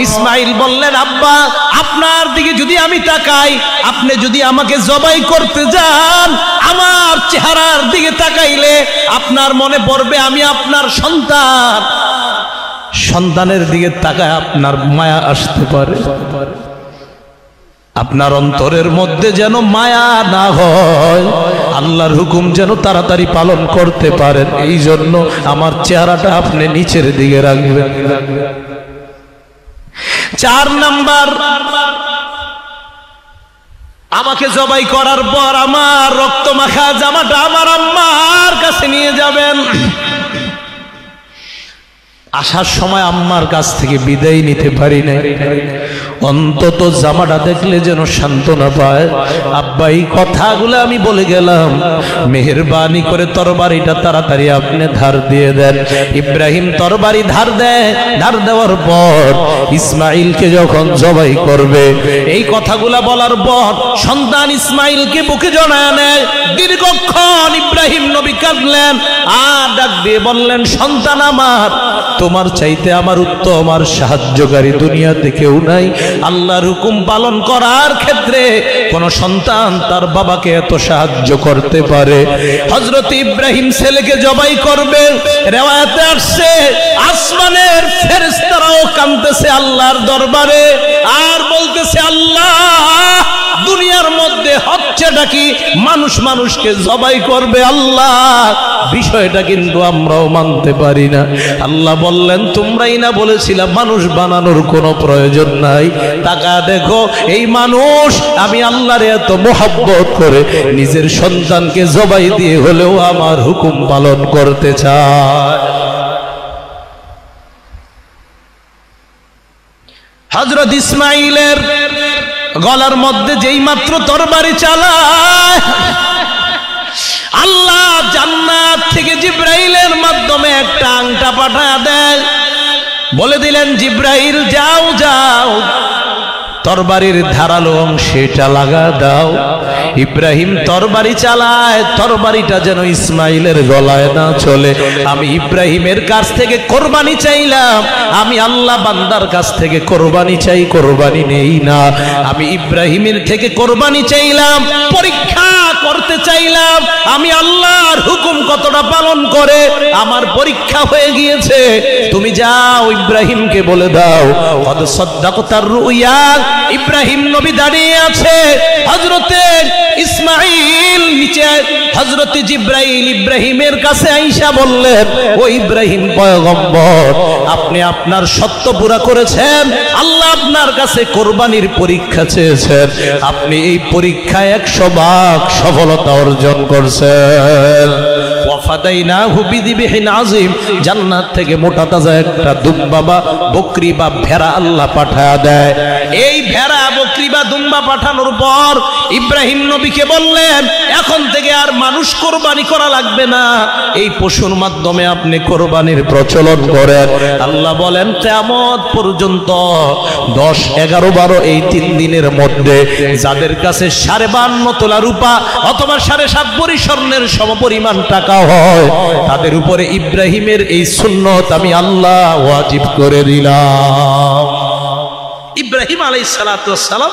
ইসমাইল বললেন, আব্বা আপনার দিকে যদি আমি তাকাই, আপনি যদি আমাকে জবাই করতে যান, আমার চেহারার দিকে তাকাইলে আপনার মনে পড়বে আমি আপনার সন্তান। সন্তানের দিকে তাকায় আপনার মায়া আসতে পারে। আপনার অন্তরের মধ্যে যেন মায়া না হয়, আল্লাহর হুকুম যেন তাড়াতাড়ি পালন করতে পারেন, এই জন্য আমার চেহারাটা আপনি নিচের দিকে রাখবেন। 4 নাম্বার, আমাকে জবাই করার পর আমার রক্ত মাখা জামাটা আমার আম্মার কাছে নিয়ে যাবেন। আসার সময় আম্মার কাছ থেকে বিদায় নিতে পারি নাই, অন্তত জামাটা দেখলে যেন সান্ত্বনা পায়। আব্বা এই কথাগুলো আমি বলে গেলাম, মেহেরবানি করে তরবারিটা তাড়াতাড়ি আপনি ধার দিয়ে দেন। ইব্রাহিম তরবারি ধার দেয়। ধার দেওয়ার পর ইসমাইলকে যখন জবাই করবে, এই কথাগুলা বলার পর সন্তান ইসমাইলকে বুকে জড়ায় নেয়। দীর্ঘক্ষণ ইব্রাহিম নবী কাঁদলেন আর ডাক দিয়ে বললেন, সন্তান আমার, তোমার চাইতে আমার উত্তম আর সাহায্যকারী দুনিয়াতে কেউ নাই। আল্লাহর হুকুম পালন করার ক্ষেত্রে কোন সন্তান তার বাবাকে এত সাহায্য করতে পারে? হযরত ইব্রাহিম ছেলেকে জবাই করবে, রিওয়ায়াতে আসছে আসমানের ফেরেশতারাও কাঁদতেছে আল্লাহর দরবারে আর বলতেছে, আল্লাহ দুনিয়ার মধ্যে হচ্ছেটা কি? মানুষ মানুষকে জবাই করবে, আল্লাহ বিষয়টা কিন্তু আমরাও মানতে পারি না। আল্লাহ বললেন, তোমরাই না বলেছিলা মানুষ বানানোর কোনো প্রয়োজন নাই? টাকা দেখো, এই মানুষ আমি আল্লাহর এত মোহাব্বত করে নিজের সন্তানকে জবাই দিয়ে হলেও আমার হুকুম পালন করতে চায়। হযরত ইসমাইলের গলার মধ্যে যেই মাত্র তরবারি চালায়, আল্লাহ জান্নাত থেকে জিব্রাইলের মাধ্যমে একটা আংটা পাঠায় দেয়। বলে দিলেন, জিব্রাইল যাও যাও, তরবারির ধারালো অংশটা লাগা দাও। ইব্রাহিম তরবারি চালায়, তরবারিটা যেন ইসমাইলের গলায় না চলে। আমি ইব্রাহিমের কাছ থেকে কোরবানি চাইলাম, আমি আল্লাহ বান্দার কাছ থেকে কোরবানি চাই, কোরবানি নেই না। আমি ইব্রাহিমের থেকে কোরবানি চাইলাম, পরীক্ষা করতে চাইলাম আমি আল্লাহর হুকুম কতটা পালন করে। আমার পরীক্ষা হয়ে গিয়েছে, তুমি যাও ইব্রাহিমকে বলে দাও, কদ সাদ্দাকতার রুইয়া। ইব্রাহিম নবী দাঁড়িয়ে আছে, হযরতে ইসমাইল নিচে, হযরতে জিব্রাইল ইব্রাহিমের কাছে আইসা বললেন, ও ইব্রাহিম পয়গম্বর, আপনি আপনার সত্য পুরা করেছেন, আল্লাহ আপনার কাছে কোরবানির পরীক্ষা চেয়েছেন, আপনি এই পরীক্ষায় 100 ভাগ সফলতা অর্জন করছেন। ওয়াফাদাইনাহু বিযিবহিন আযীম, জান্নাত থেকে মোটা তাজা একটা দুম্বা বা বকরি বা ভেড়া আল্লাহ পাঠায় দেয়। এই ভেড়া বকরি বা দুম্বা পাঠানোর পর ইব্রাহিম নবীকে বললেন, এখন থেকে আর মানুষ কোরবানি করা লাগবে না, এই পশুর মাধ্যমে আপনি কোরবানির প্রচলন করেন। আল্লাহ বলেন, কিয়ামত পর্যন্ত 10, 11, 12 এই 3 দিনের মধ্যে যাদের কাছে 52.5 তোলা রূপা অথবা 7.5 ভরি স্বর্ণের সমপরিমাণ টাকা হয়, তাদের উপরে ইব্রাহিমের এই সুন্নত আমি আল্লাহ ওয়াজিব করে দিলাম। ইব্রাহিম আলাইহিস সালাতু ওয়াস সালাম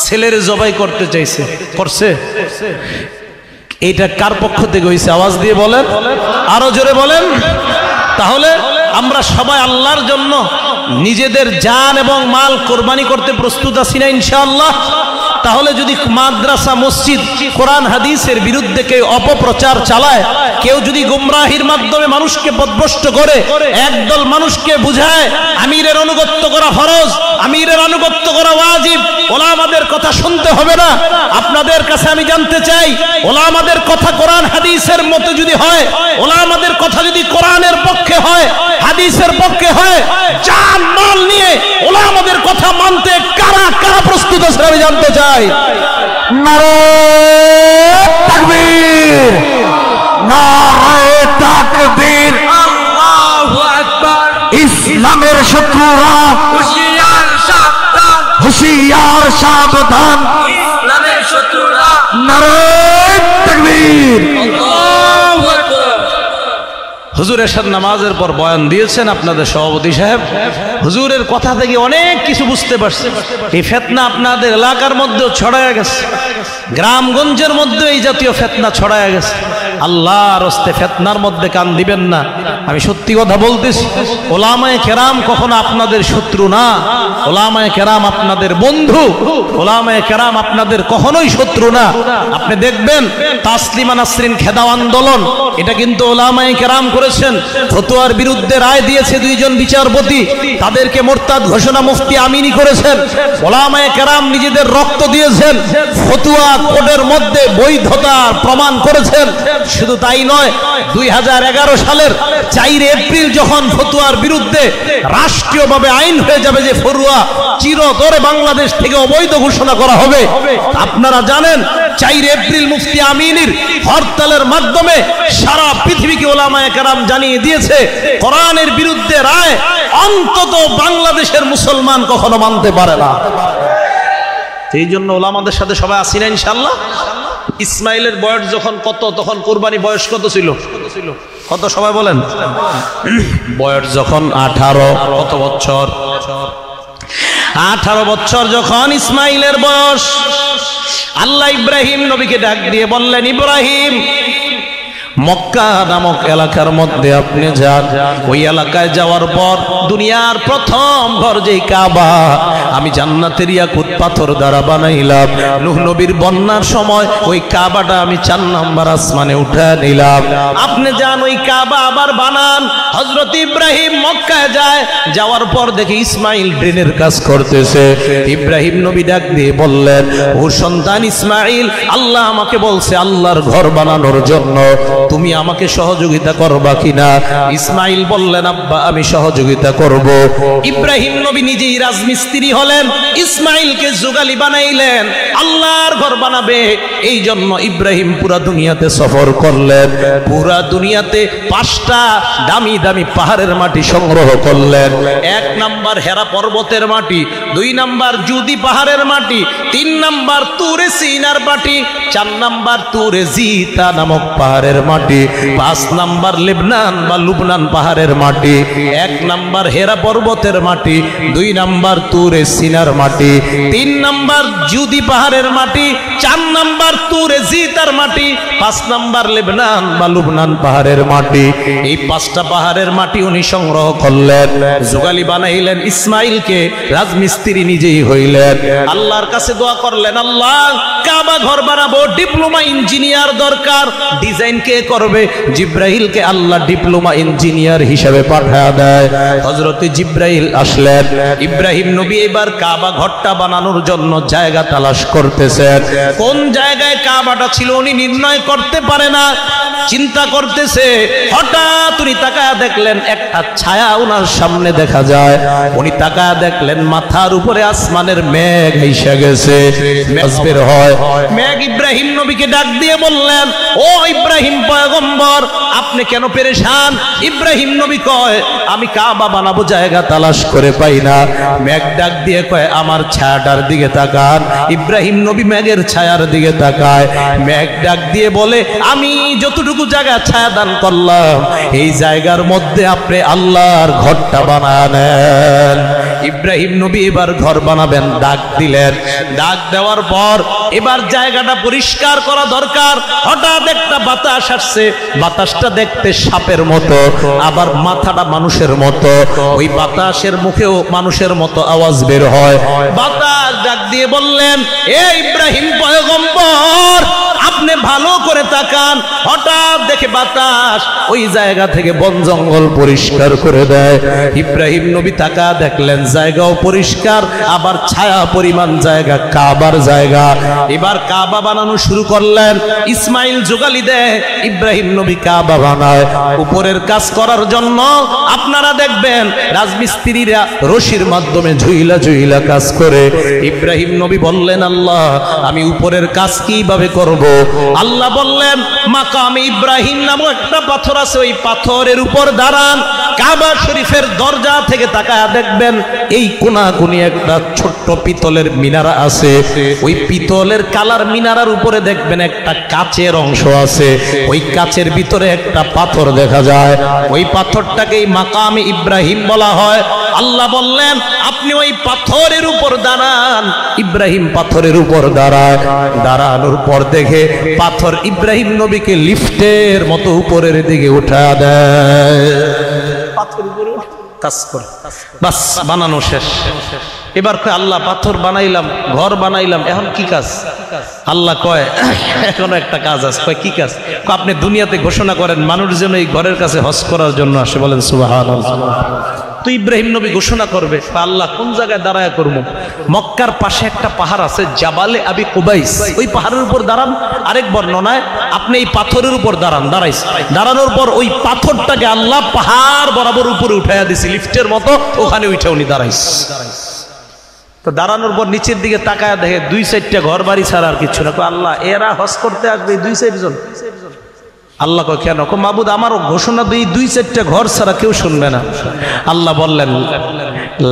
ছেলের জবাই করতে চাইছে, করছে। এটা কার পক্ষ থেকে হয়েছে? আওয়াজ দিয়ে বলেন, আরো জোরে বলেন। তাহলে আমরা সবাই আল্লাহর জন্য নিজেদের জান এবং মাল কোরবানি করতে প্রস্তুত আছি না ইনশাআল্লাহ? তাহলে যদি মাদ্রাসা মসজিদ কোরআন হাদিসের বিরুদ্ধে কেউ অপপ্রচার চালায়, কেউ যদি গুমরাহির মাধ্যমে মানুষকে পথভ্রষ্ট করে, একদল মানুষকে বুঝায় আমিরের আনুগত্য করা ফরজ, আমিরের আনুগত্য করা ওয়াজিব, ওলামাদের কথা শুনতে হবে না, আপনাদের কাছে আমি জানতে চাই, ওলামাদের কথা কোরআন হাদিসের মতো যদি হয়, ওলামাদের কথা যদি কোরআনের পক্ষে হয়, হাদিসের পক্ষে হয়, জান মাল নিয়ে ওলামাদের কথা মানতে কারা কারা প্রস্তুত আছে আমি জানতে চাই। নারে তাকবীর, নারে তাকবীর, আল্লাহু আকবার। ইসলামের শত্রুরা হুঁশিয়ার সাবধান, হুঁশিয়ার সাবধান, ইসলামের শত্রুরা। নারে তাকবীর, আল্লাহু আকবার। হুজুর এরশাদ নামাজের পর বয়ান দিয়েছেন আপনাদের সভাপতি সাহেব। হুজুরের কথা থেকে অনেক কিছু বুঝতে পারছি। এই ফিতনা আপনাদের এলাকার মধ্যেও ছড়ায় গেছে, গ্রামগঞ্জের মধ্যে এই জাতীয় ফিতনা ছড়ায় গেছে। আল্লাহর রাস্তে ফিতনার মধ্যে কান দিবেন না। আমি সত্যি কথা বলতেছি, ওলামায়ে কেরাম কখনো আপনাদের শত্রু না, ওলামায়ে কেরাম আপনাদের বন্ধু, ওলামায়ে কেরাম আপনাদের কখনোই শত্রু না। আপনি দেখবেন তাসলিমা নাসরিন খেদাও আন্দোলন, এটা কিন্তু ওলামায়ে কেরাম করেছেন। ফতোয়ার বিরুদ্ধে রায় দিয়েছে দুইজন বিচারপতি, তাদেরকে মোরতাদ ঘোষণা মুফতি আমিনী করেছেন। ওলামায়ে কেরাম নিজেদের রক্ত দিয়েছেন, ফতোয়া কোর্টের মধ্যে বৈধতা প্রমাণ করেছেন। শুধু তাই নয়, 2011 সালের 4 এপ্রিল যখন ফতোয়ার বিরুদ্ধে রাষ্ট্রীয়ভাবে আইন হয়ে যাবে যে ফতোয়া চিরতরে বাংলাদেশ থেকে অবৈধ ঘোষণা করা হবে, আপনারা জানেন 4 এপ্রিল মুফতি আমিনীর হরতালের মাধ্যমে সারা পৃথিবীকে ওলামায়ে কেরাম জানিয়ে দিয়েছে কোরআনের বিরুদ্ধে রায় অন্তত বাংলাদেশের মুসলমান কখনো মানতে পারে না। সেই জন্য ওলামাদের সাথে সবাই আসি না ইনশাআল্লাহ। ইসমাইলের বয়স যখন কত, তখন কুরবানি বয়স কত ছিল? কত সবাই বলেন? বয়স যখন 18। কত বছর? 18 বছর যখন ইসমাইলের বয়স, আল্লাহ ইব্রাহিম নবীকে ডাক দিয়ে বললেন, ইব্রাহিম মক্কা নামক এলাকার মধ্যে আপনি যান। ওই এলাকায় যাওয়ার পর দুনিয়ার প্রথম ঘর যেই কাবা আমি জান্নাতের ইয়াকুত পাথর দ্বারা বানাইলাম, নূহ নবীর বন্যার সময় ওই কাবাটা আমি 4 নাম্বার আসমানে উঠায় নিলাম। আপনি যান ওই কাবা আবার বানান। হযরত ইব্রাহিম মক্কায় যায়, যাওয়ার পর দেখে ইসমাইল ড্রেনের কাজ করতেছে। ইব্রাহিম নবী ডাক দিয়ে বললেন, ও সন্তান ইসমাইল, আল্লাহ আমাকে বলছে আল্লাহর ঘর বানানোর জন্য, তুমি আমাকে সহযোগিতা করবা কিনা? ইসমাইল বললেন, আব্বা আমি সহযোগিতা করব। ইব্রাহিম নবী নিজেই রাজমিস্ত্রি হলেন, ইসমাইলকে জুগালি বানাইলেন, আল্লাহর ঘর বানাবে। এই জন্য ইব্রাহিম পুরা দুনিয়াতে সফর করলেন, পুরা দুনিয়াতে 5টা দামি দামি পাহাড়ের মাটি সংগ্রহ করলেন। 1 নাম্বার হেরা পর্বতের মাটি, 2 নাম্বার জুদি পাহাড়ের মাটি, 3 নাম্বার তুরে সিনার মাটি, 4 নাম্বার তুরে জিতা নামক পাহাড়ের মাটি, 5 নাম্বার লেবনান বা লুবনান পাহাড়ের মাটি, 1 নাম্বার হেরা পর্বতের মাটি, 2 নাম্বার তুরে সিনার মাটি, 3 নাম্বার জুদি পাহাড়ের মাটি, 4 নাম্বার তুরে জিতার মাটি, 5 নাম্বার লেবনান বা লুবনান পাহাড়ের মাটি। এই 5টা পাহাড়ের মাটি উনি সংগ্রহ করলেন, জুগালি বানাইলেন। ইসমাইলকে রাজমিস্ত্রি নিজেই হইলেন। আল্লাহর কাছে দোয়া করলেন, আল্লাহ কাবা ঘর বানাবো, ডিপ্লোমা ইঞ্জিনিয়ার দরকার, ডিজাইন কে করবে? জিব্রাইলকে আল্লাহ ডিপ্লোমা ইঞ্জিনিয়ার হিসেবে পাঠায় দেয়। হযরত জিব্রাইল আসলেন। ইব্রাহিম নবী এবার কাবা ঘরটা বানানোর জন্য জায়গা তালাশ করতেছেন। কোন জায়গায় কাবাটা ছিল উনি নির্ণয় করতে পারে না, চিন্তা করতেছে। হঠাৎ উনি তাকায় দেখলেন একটা ছায়া ওনার সামনে দেখা যায়। উনি তাকায় দেখলেন মাথার উপরে আসমানের মেঘ এসে গেছে, মেঘ বের হয়। মেঘ ইব্রাহিম নবীকে ডাক দিয়ে বললেন, ও ইব্রাহিম পয়গম্বর, আপনি কেন পেরেশান? ইব্রাহিম নবী কয়, আমি কাবা বানাবো জায়গা তালাশ করে পাই না। মেঘ ডাক দিয়ে কয়, আমার ছায়াটার দিকে তাকান। ইব্রাহিম নবী মেঘের ছায়ার দিকে তাকায়। মেঘ ডাক দিয়ে বলে, আমি যতটুকু জায়গা ছায়া দান করলাম, এই জায়গার মধ্যে আপনি আল্লাহর ঘরটা বানালেন। ইব্রাহিম নবী এবার ঘর বানাবেন, ডাক দিলেন। ডাক দেওয়ার পর এবার জায়গাটা পরিষ্কার করা দরকার। হঠাৎ একটা বাতাস আসছে, বাতাসটা দেখতে সাপের মতো, আবার মাথাটা মানুষের মতো। ওই বাতাসের মুখেও মানুষের মতো আওয়াজ বের হয়। বাতাস ডাক দিয়ে বললেন, এ ইব্রাহিম পয়গম্বর, আপনি ভালো করে তাকান। হঠাৎ দেখে বাতাস ওই জায়গা থেকে বন জঙ্গল পরিষ্কার করে দেয়। ইব্রাহিম নবী তাকা দেখলেন, জায়গাও পরিষ্কার, আবার ছায়া পরিমাণ জায়গা, কাবার জায়গা। এবার কাবা বানানো শুরু করলেন। ইসমাইল যোগালি দেয়, ইব্রাহিম নবী কাবা বানায়। উপরের কাজ করার জন্য আপনারা দেখবেন রাজমিস্ত্রিরা রশির মাধ্যমে ঝুইলা ঝুইলা কাজ করে। ইব্রাহিম নবী বললেন, আল্লাহ, আমি উপরের কাজ কিভাবে করব? আল্লাহ বললেন, মাকাম ইব্রাহিম নামক একটা পাথর আছে, ওই পাথরের উপর দাঁড়ান। কাবা শরীফের দরজা থেকে তাকায় দেখবেন এই কোনাকুনি একটা ছোট্ট পিতলের মিনারা আছে। ওই পিতলের কালার মিনারার উপরে দেখবেন একটা কাচের অংশ আছে। ওই কাচের ভিতরে একটা পাথর দেখা যায়। ওই পাথরটাকেই মাকাম ইব্রাহিম বলা হয়। আল্লাহ বললেন, আপনি ওই পাথরের উপর দাঁড়ান। ইব্রাহিম পাথরের উপর দাঁড়ায়। দাঁড়ানোর পর দেখে পাথর ইব্রাহিম নবীকে লিফটের মতো উপরের দিকে উঠা দেয়। পাথর উপরে কাজ করে, বাস বানানো শেষ। এবার কয়, আল্লাহ, পাথর বানাইলাম, ঘর বানাইলাম, এখন কি কাজ? আল্লাহ কয়, এখনো একটা কাজ আছে। কয়, কি কাজ? আপনি দুনিয়াতে ঘোষণা করেন মানুষ যেন এই ঘরের কাছে হজ করার জন্য আসে। বলেন সুবহানাল্লাহ। তো ইব্রাহিম নবী ঘোষণা করবে, আল্লাহ কোন জায়গায় দাঁড়ায় করবো? মক্কার পাশে একটা পাহাড় আছে, জাবালে আবি কুবাইস, ওই পাহাড়ের উপর দাঁড়ান। আরেক বর্ণনায় আপনি এই পাথরের উপর দাঁড়ান। দাঁড়ানোর পর ওই পাথরটাকে আল্লাহ পাহাড় বরাবর উপরে উঠাইয়া দিছে লিফটের মতো, ওখানে উঠে উনি দাঁড়াইস। তো দাঁড়ানোর পর নিচের দিকে তাকায় দেখে 2-4টা ঘর বাড়ি ছাড়া আর কিছু না। আল্লাহ, এরা হজ করতে আসবে 2-4 জন। আল্লাহ কয়, কেন? মাবুদ, আমারও ঘোষণা দিই 2-4টা ঘর ছাড়া কেউ শুনবে না। আল্লাহ বললেন,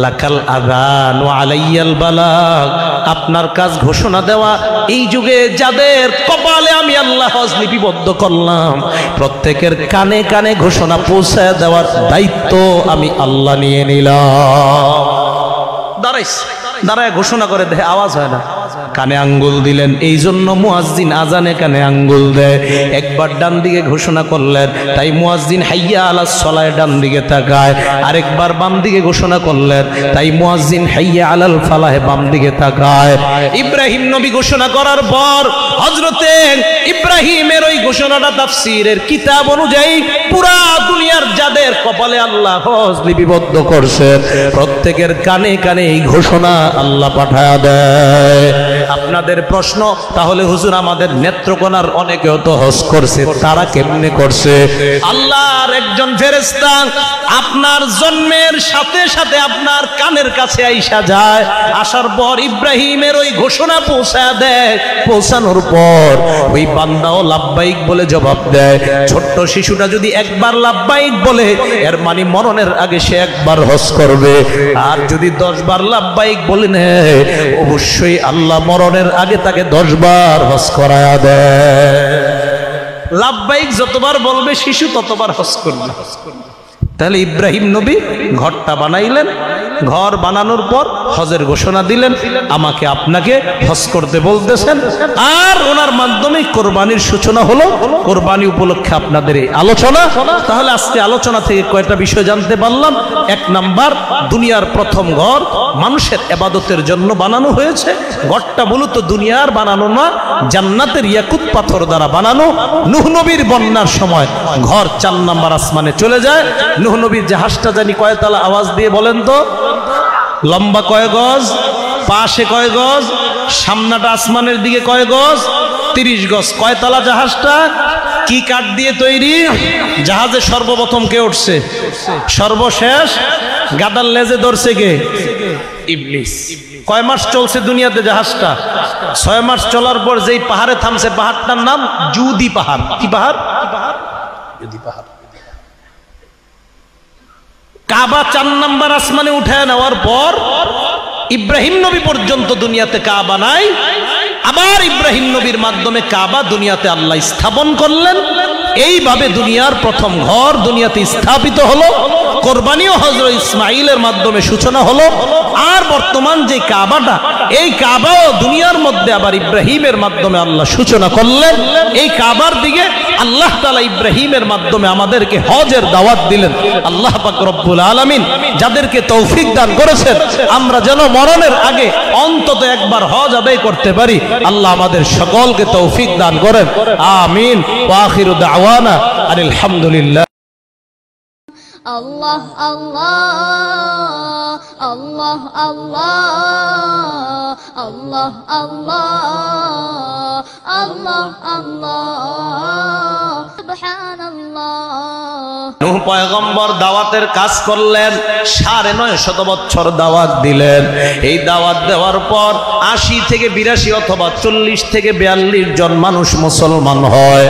লাকাল আযান ওয়া আলাইয়াল বালাগ, আপনার কাজ ঘোষণা দেওয়া। এই যুগে যাদের কপালে আমি আল্লাহ হজ লিপিবদ্ধ করলাম, প্রত্যেকের কানে কানে ঘোষণা পৌঁছায় দেওয়ার দায়িত্ব আমি আল্লাহ নিয়ে নিলাম। দাঁড়াইস, দাঁড়ায় ঘোষণা করে দেখে আওয়াজ হয় না। কানে আঙ্গুল দিলেন, এই জন্য মুয়াজ্জিন আজানে কানে আঙ্গুল দেয়। একবার ডান দিকে ঘোষণা করলেন, তাই মুয়াজ্জিন হাইয়া আলাস সালায় ডান দিকে তাকায়। আরেকবার বাম দিকে ঘোষণা করলেন, তাই মুয়াজ্জিন হাইয়া আলাল ফালাহে বাম দিকে তাকায়। ইব্রাহিম নবী ঘোষণা করার পর হযরতে ইব্রাহিমের ওই ঘোষণাটা তাফসীরের কিতাব অনুযায়ী পুরা দুনিয়ার যাদের কপালে আল্লাহ হজ লিপিবদ্ধ করছেন, প্রত্যেকের কানে কানে এই ঘোষণা আল্লাহ পাঠায়া দেয়। আপনাদের প্রশ্ন, তাহলে হুজুর আমাদের নেত্রকোনার অনেকেও তো হজ করছে, তারা কেমনে করছে? আল্লাহর একজন ফেরেশতা আপনার জন্মের সাথে সাথে আপনার কানের কাছে আইসা যায়। আসার পর ইব্রাহিমের ওই ঘোষণা পৌঁছায় দেয়। পৌঁছানোর পর ওই বান্দাও লাব্বাইক বলে জবাব দেয়। ছোট্ট শিশুটা যদি একবার লাব্বাইক বলে, এর মানে মরণের আগে সে একবার হজ করবে। আর যদি 10 বার লাব্বাইক বলে নেয়, অবশ্যই আল্লাহ মরণের আগে তাকে 10 বার হজ করায়া দেয়। লাব্বাইক যতবার বলবে শিশু ততবার হজ করবে। তাহলে ইব্রাহিম নবী ঘরটা বানাইলেন। ঘর বানানোর পর হজের ঘোষণা দিলেন, আমাকে আপনাকে হজ করতে বলতেছেন। আর ওনার মাধ্যমে কোরবানির সূচনা হলো। কোরবানি উপলক্ষে আপনাদের এই আলোচনা। তাহলে আজকে আলোচনা থেকে কয়টা বিষয় জানতে পারলাম। 1 নাম্বার, দুনিয়ার প্রথম ঘর মানুষের ইবাদতের জন্য বানানো হয়েছে। ঘরটা মূলত দুনিয়ার বানানো না, জান্নাতের ইয়াকুত পাথর দ্বারা বানানো। নূহ নবীর বন্যার সময় ঘর 4 নাম্বার আসমানে চলে যায়। নূহ নবীর জাহাজটা জানি কয়তলা? আওয়াজ দিয়ে বলেন তো। লম্বা কয় গজ, পাশে কয় গজ, সামনাটা আসমানের দিকে কয় গজ? 30 গজ। কয়তলা জাহাজটা? কি কাঠ দিয়ে তৈরি? জাহাজে সর্বপ্রথম কে উঠছে? সর্বশেষ গাদার লেজে ধরছে কে? ইবলিস। কয় মাস চলছে দুনিয়াতে জাহাজটা? 6 মাস চলার পর যেই পাহাড়ে থামছে, পাহাড়টার নাম জুদি পাহাড়। কি পাহাড়? কাবা 4 নাম্বার আসমানে উঠায় নেওয়ার পর ইব্রাহিম নবী পর্যন্ত দুনিয়াতে কাবা নাই, আবার ইব্রাহিম নবীর মাধ্যমে কাবা দুনিয়াতে আল্লাহ স্থাপন করলেন। এইভাবে দুনিয়ার প্রথম ঘর দুনিয়াতে স্থাপিত হলো। কোরবানিও হযরত ইসমাইলের মাধ্যমে সূচনা হলো। আর বর্তমান যে কাবাটা, এই কাবাও দুনিয়ার মধ্যে আবার ইব্রাহিমের মাধ্যমে আল্লাহ সূচনা করলেন। এই কাবার দিকে আল্লাহ তাআলা ইব্রাহিমের মাধ্যমে আমাদেরকে হজের দাওয়াত দিলেন। আল্লাহ পাক রব্বুল আলামিন যাদেরকে তৌফিক দান করেছেন, আমরা যেন মরণের আগে অন্তত একবার হজ আদায় করতে পারি, আল্লাহ আমাদের সকলকে তৌফিক দান করেন। আমিন। ওয়া আখিরু দাওয়ানা আলহামদুলিল্লাহ। Allah Allah Allah Allah Allah Allah Allah Allah Subhanallah। নূহ পয়গম্বর দাওয়াতের কাজ করলেন, 950 বছর দাওয়াত দিলেন। এই দাওয়াত দেওয়ার পর 80 থেকে 82 অথবা 40 থেকে 42 জন মানুষ মুসলমান হয়।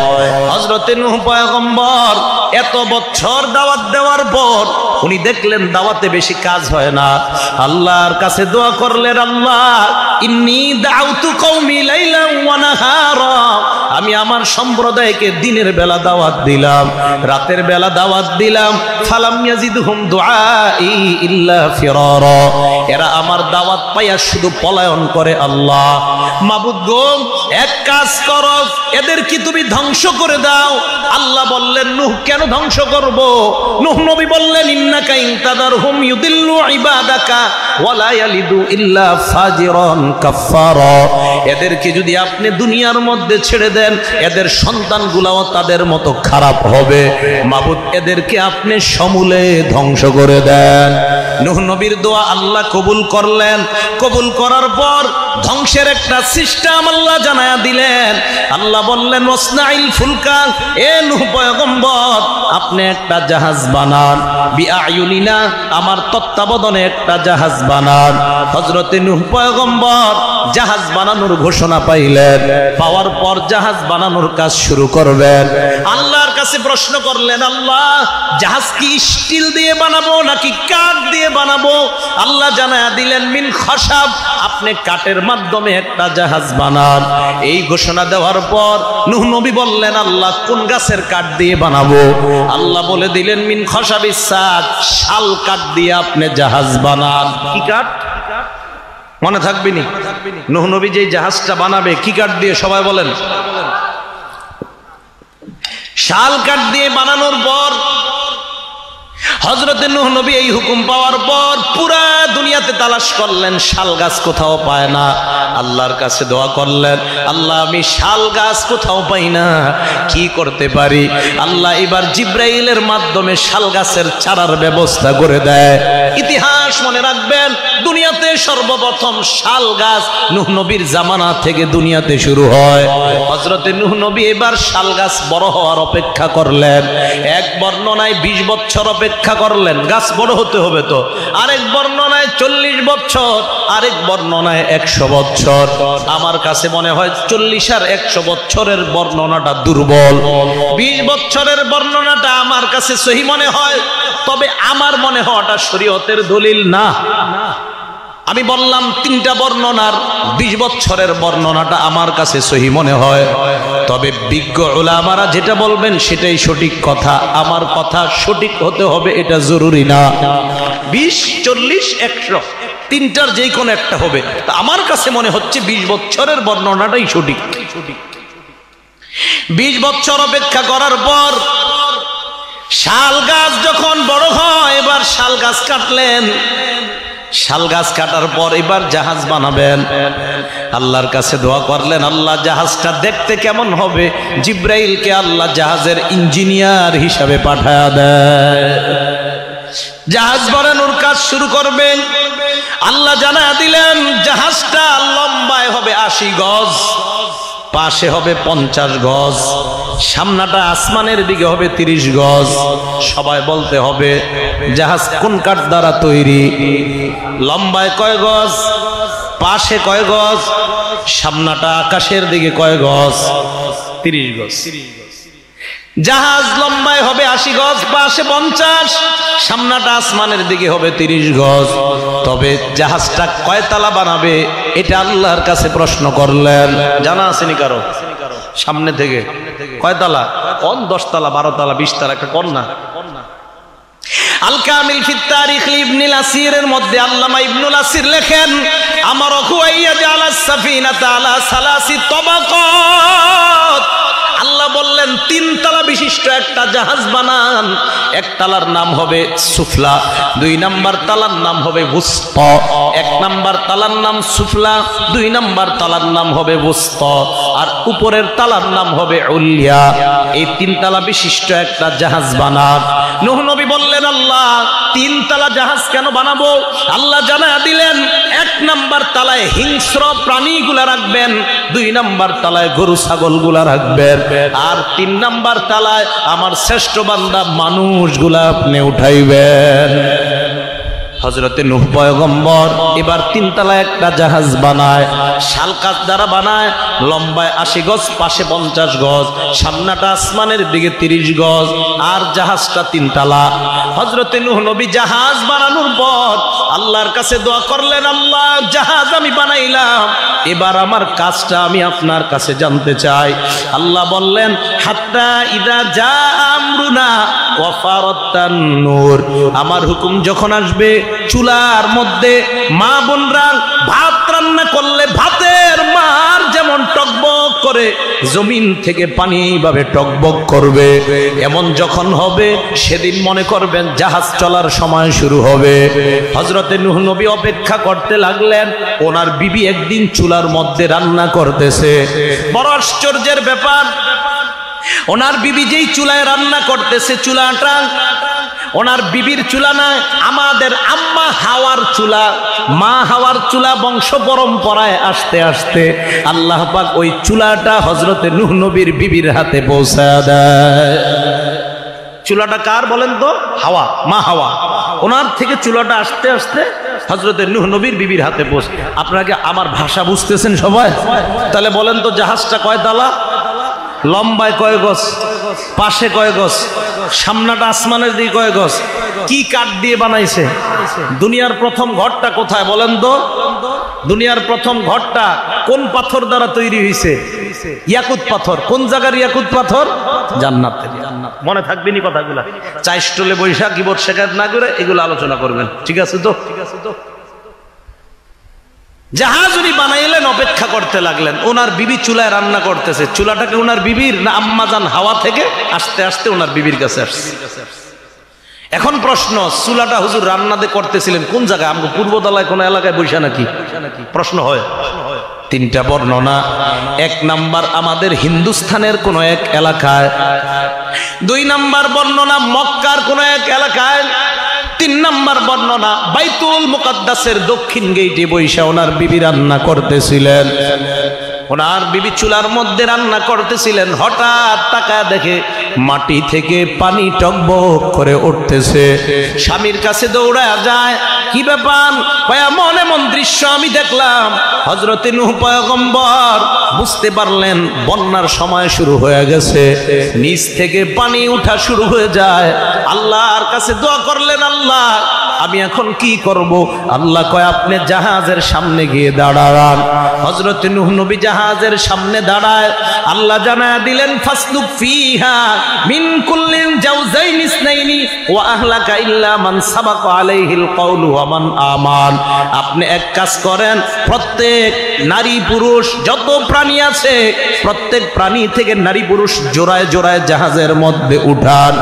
হযরত নূহ পয়গম্বর এত বছর দাওয়াত দেওয়ার পর উনি দেখলেন দাওয়াতে বেশি কাজ হয় না। আল্লাহর কাছে দোয়া করলেন, আল্লাহ ইন্নী দাউতু কওমি লাইলান ওয়া নাহারা, আমি আমার সম্প্রদায়কে দিনের বেলা দাওয়াত দিলাম, রাতের বেলা দাওয়াত দিলাম। ফালাম ইয়াজিদহুম দুআই ইল্লা ফিরারা, এরা আমার দাওয়াত পাইয়া শুধু পলায়ন করে। আল্লাহ মাবুদ গো, এক কাজ করো, এদের কি তুমি ধ্বংস করে দাও। আল্লাহ বললেন, নূহ কেন ধ্বংস করব? নূহ নবী বললেন, ইন্নাকা ইনতাদারহুম ইউদিল্লু ইবাদাকা ওয়া লা ইয়ালিদু ইল্লা ফাজিরান কাফফারা, এদেরকে যদি আপনি দুনিয়ার মধ্যে ছেড়ে দেন, এদের সন্তানগুলাও তাদের মতো খারাপ হবে। মাবুদ এদেরকে আপনি সমূলে ধ্বংস করে দেন। নূহ নবীর দোয়া আল্লাহ কবুল করলেন। কবুল করার পর ধ্বংসের একটা সিস্টেম আল্লাহ জানায়া দিলেন। আল্লাহ বললেন, ওয়াসনাইল ফুলকা, এ নূহ পয়গম্বর আপনি একটা জাহাজ বানান, বিআয়ুনিনা, আমার তত্ত্বাবধানে একটা জাহাজ বানান। হযরতে নূহ পয়গম্বর জাহাজ বানানোর ঘোষণা পাইলেন। পাওয়ার পর জাহাজ বানানোর কাজ শুরু করবেন। আল্লাহর কাছে প্রশ্ন করলেন, আল্লাহ জাহাজ কি স্টিল দিয়ে বানাবো নাকি কাঠ দিয়ে বানাবো? আল্লাহ জানায়া দিলেন, মিন খসাব, আপনি কাঠের মাধ্যমে একটা জাহাজ বানান। এই ঘোষণা দেওয়ার পর নূহ নবী বললেন, আল্লাহ কোন গাছের কাঠ দিয়ে বানাবো? আল্লাহ বলে দিলেন, মিন খসাবিস সাদ, শাল কাঠ দিয়ে আপনি জাহাজ বানান। কি কাঠ মনে থাকবে নি? নূহ নবী যে জাহাজটা বানাবে কি কাঠ দিয়ে? সবাই বলেন। শাল কাঠ দিয়ে বানানোর পর হযরতে নূহ নবী এই হুকুম পাওয়ার পর পুরা দুনিয়াতে তালাশ করলেন, শাল গাছ কোথাও পায় না। আল্লাহর কাছে দোয়া করলেন, আল্লাহ আমি শাল গাছ কোথাও পাই না, কি করতে পারি? আল্লাহ এবার জিব্রাইলের মাধ্যমে শাল গাছের চারার ব্যবস্থা করে দেয়। ইতিহাস মনে রাখবেন, দুনিয়াতে সর্বপ্রথম শাল গাছ নূহ নবীর জামানা থেকে দুনিয়াতে শুরু হয়। হযরতে নূহ নবী এবার শাল গাছ বড় হওয়ার অপেক্ষা করলেন। এক বর্ণনায় 20 বছর অপেক্ষা করলেন, গাছ বড় হতে হবে তো। আরেক বর্ণনায় 40 বছর, আরেক বর্ণনায় 100 বছর। আমার কাছে মনে হয় 40 আর 100 বছরের বর্ণনাটা দুর্বল। 20 বছরের বর্ণনাটা আমার কাছে সহি মনে হয়, তবে আমার মনে হওয়াটা শরীয়তের দলিল না। আমি বললাম 3টা বর্ণনার 20 বছরের বর্ণনাটা আমার কাছে সহি মনে হয়, তবে বিজ্ঞ উলামারা যেটা বলবেন সেটাই সঠিক কথা। আমার কথা সঠিক হতে হবে এটা জরুরি না। 20, 40, 100 তিনটার যে কোনো একটা হবে। তা আমার কাছে মনে হচ্ছে 20 বছরের বর্ণনাটাই সঠিক। 20 বছর অপেক্ষা করার পর শাল গাছ যখন বড় হয়, এবার শাল গাছ কাটলেন। শাল গাছ কাটার পর এবার জাহাজ বানাবেন। আল্লাহর কাছে দোয়া করলেন, আল্লাহ জাহাজটা দেখতে কেমন হবে? জিব্রাইলকে আল্লাহ জাহাজের ইঞ্জিনিয়ার হিসাবে পাঠায়া দেয়। জাহাজ বানানোর কাজ শুরু করবেন। আল্লাহ জানা দিলেন, জাহাজটা লম্বায় হবে 80 গজ, পাশে হবে 50 গজ, সামনাটা আসমানের দিকে হবে 30 গজ। সবাই বলতে হবে জাহাজ কোন কাঠ দ্বারা তৈরি? লম্বায় কয় গজ, পাশে কয় গজ, সামনাটা আকাশের দিকে কয় গজ? 30 গজ। জাহাজ লম্বায় হবে 80 গজ, পাশে 50, সামনাটা আসমানের দিকে হবে 30 গজ। তবে জাহাজটা কয়তলা বানাবে এটা আল্লাহর কাছে প্রশ্ন করলেন। জানা আসেনি কারো? সামনে থেকে কয়তলা? কোন 10 তলা, 12 তলা, 20 তলা, একটা কোন না। আল কামিল ফি তারিখ ইবনুল আসিরের মধ্যে আল্লামা ইবনুল আসির লেখেন, আমার হুয়াইয়া জালাস সাফিনাতা আলা সালাসি তাবাকাত। আল্লাহ বললেন 3 তলা বিশিষ্ট একটা জাহাজ বানান। এক তলার নাম হবে সুফলা, 2 নাম্বার তলার নাম হবে বুসতা। 1 নাম্বার তলার নাম সুফলা, 2 নাম্বার তলার নাম হবে বুসতা, আর উপরের তলার নাম হবে উলিয়া। এই 3 তলা বিশিষ্ট একটা জাহাজ বানান। নূহ নবী বললেন, আল্লাহ 3 তলা জাহাজ কেন বানাবো? আল্লাহ জানায়া দিলেন, 1 নাম্বার তলায় হিংস্র প্রাণীগুলা রাখবেন, 2 নাম্বার তলায় গরু ছাগলগুলা রাখবেন, আর 3 নাম্বার তলায় আমার শ্রেষ্ঠ বান্দা মানুষগুলা আপনি উঠাইবেন। হযরতে নূহ পয়গম্বর এবার 3 তলায় একটা জাহাজ বানায়, শাল কাঠ দ্বারা বানায়, লম্বায় 80 গজ, পাশে 50 গজ, সামনাটা আসমানের দিকে 30 গজ, আর জাহাজটা 3 তলা। হযরতে নূহ নবী জাহাজ বানানোর পর আল্লাহর কাছে দোয়া করলেন, আল্লাহ জাহাজ আমি বানাইলাম, এবার আমার কাজটা আমি আপনার কাছে জানতে চাই। আল্লাহ বললেন, হাত্তা ইদা জা আমরুনা ওয়া ফারাতান নূর, আমার হুকুম যখন আসবে, চুলার মধ্যে মা বোনরা ভাত রান্না করলে ভাতের মার যেমন টকবক করে জমিন থেকে পানি এইভাবে টকবক করবে, এমন যখন হবে সেদিন মনে করবেন জাহাজ চলার সময় শুরু হবে। হযরতে নূহ নবী অপেক্ষা করতে লাগলেন। ওনার বিবি একদিন চুলার মধ্যে রান্না করতেছে। বড় আশ্চর্যের ব্যাপার, ওনার বিবি যেই চুলায় রান্না করতেছে, চুলাটা ওনার বিবির চুলা না, আমাদের আম্মা হাওয়ার চুলা, মা হাওয়ার চুলা। বংশ পরম্পরায় আস্তে আস্তে আল্লাহ পাক ওই চুলাটা হযরতে নূহ নবীর বিবির হাতে পৌঁছায় দেয়। চুলাটা কার বলেন তো? হাওয়া, মা হাওয়া। ওনার থেকে চুলাটা আস্তে আস্তে হযরতে নূহ নবীর বিবির হাতে পৌঁছে। আপনাকে আমার ভাষা বুঝতেছেন সবাই? তাহলে বলেন তো জাহাজটা কয় তলা, লম্বায় কয় গজ, পাশে কয় গজ, সামনাটা আসমানের দিকে কয় গজ, কি কাঠ দিয়ে বানাইছে? দুনিয়ার প্রথম ঘরটা কোথায় বলেন তো? দুনিয়ার প্রথম ঘরটা কোন পাথর দ্বারা তৈরি হয়েছে? ইয়াকুত পাথর। কোন জায়গার ইয়াকুত পাথর? জান্নাতের। মনে থাকবে নি কথাগুলা? চাই স্টলে বৈশাখ কিবোর্ড শেখাত না করে এগুলো আলোচনা করবেন, ঠিক আছে তো? জাহাজ উনি বানাইলেন, অপেক্ষা করতে লাগলেন। ওনার বিবি চুলায় রান্না করতেছে। চুলাটাকে ওনার বিবির না আম্মাজান হাওয়া থেকে আস্তে আস্তে ওনার বিবির কাছে আসছে। এখন প্রশ্ন, চুলাটা হুজুর রান্নাতে করতেছিলেন কোন জায়গায়? আমাকে পূর্বতলায় কোন এলাকায় বৈশা নাকি? প্রশ্ন হয়। 3টা বর্ণনা। 1 নাম্বার আমাদের হিন্দুস্থানের কোন এক এলাকায়, 2 নাম্বার বর্ণনা মক্কার কোন এক এলাকায়, 3 নাম্বার বর্ণনা বাইতুল মুকাদ্দাসের দক্ষিণ গেইটে বৈশা ওনার বিবি রান্না করতেছিলেন। ওনার বিবি চুলার মধ্যে রান্না করতেছিলেন। হঠাৎ তাকায় দেখে মাটি থেকে পানি টকবক করে উঠতেছে। স্বামীর কাছে দৌড়ায় যায়, কি ব্যাপার? এমন এমন দৃশ্য আমি দেখলাম। হযরতে নূহ পয়গম্বর বুঝতে পারলেন বন্যার সময় শুরু হয়ে গেছে, নিচ থেকে পানি উঠা শুরু হয়ে যায়। আল্লাহর কাছে দোয়া করলেন, আল্লাহ আমি এখন কি করব? আল্লাহ কয়, আপনি জাহাজের সামনে গিয়ে দাঁড়ান। হযরতে নূহ নবী জাহাজের সামনে দাঁড়ায়। আল্লাহ জানায়া দিলেন, ফাসলুক ফিহা মিন কুল্লিন জাওজাইন ইসনাইনি ওয়া আহলাকা ইল্লা মান সাবাকা আলাইহিল কওলু ওয়া মান আমান। আপনি এক কাজ করেন, প্রত্যেক নারী পুরুষ যত প্রাণী আছে প্রত্যেক প্রাণী থেকে নারী পুরুষ জোড়ায় জোড়ায় জাহাজের মধ্যে উঠান।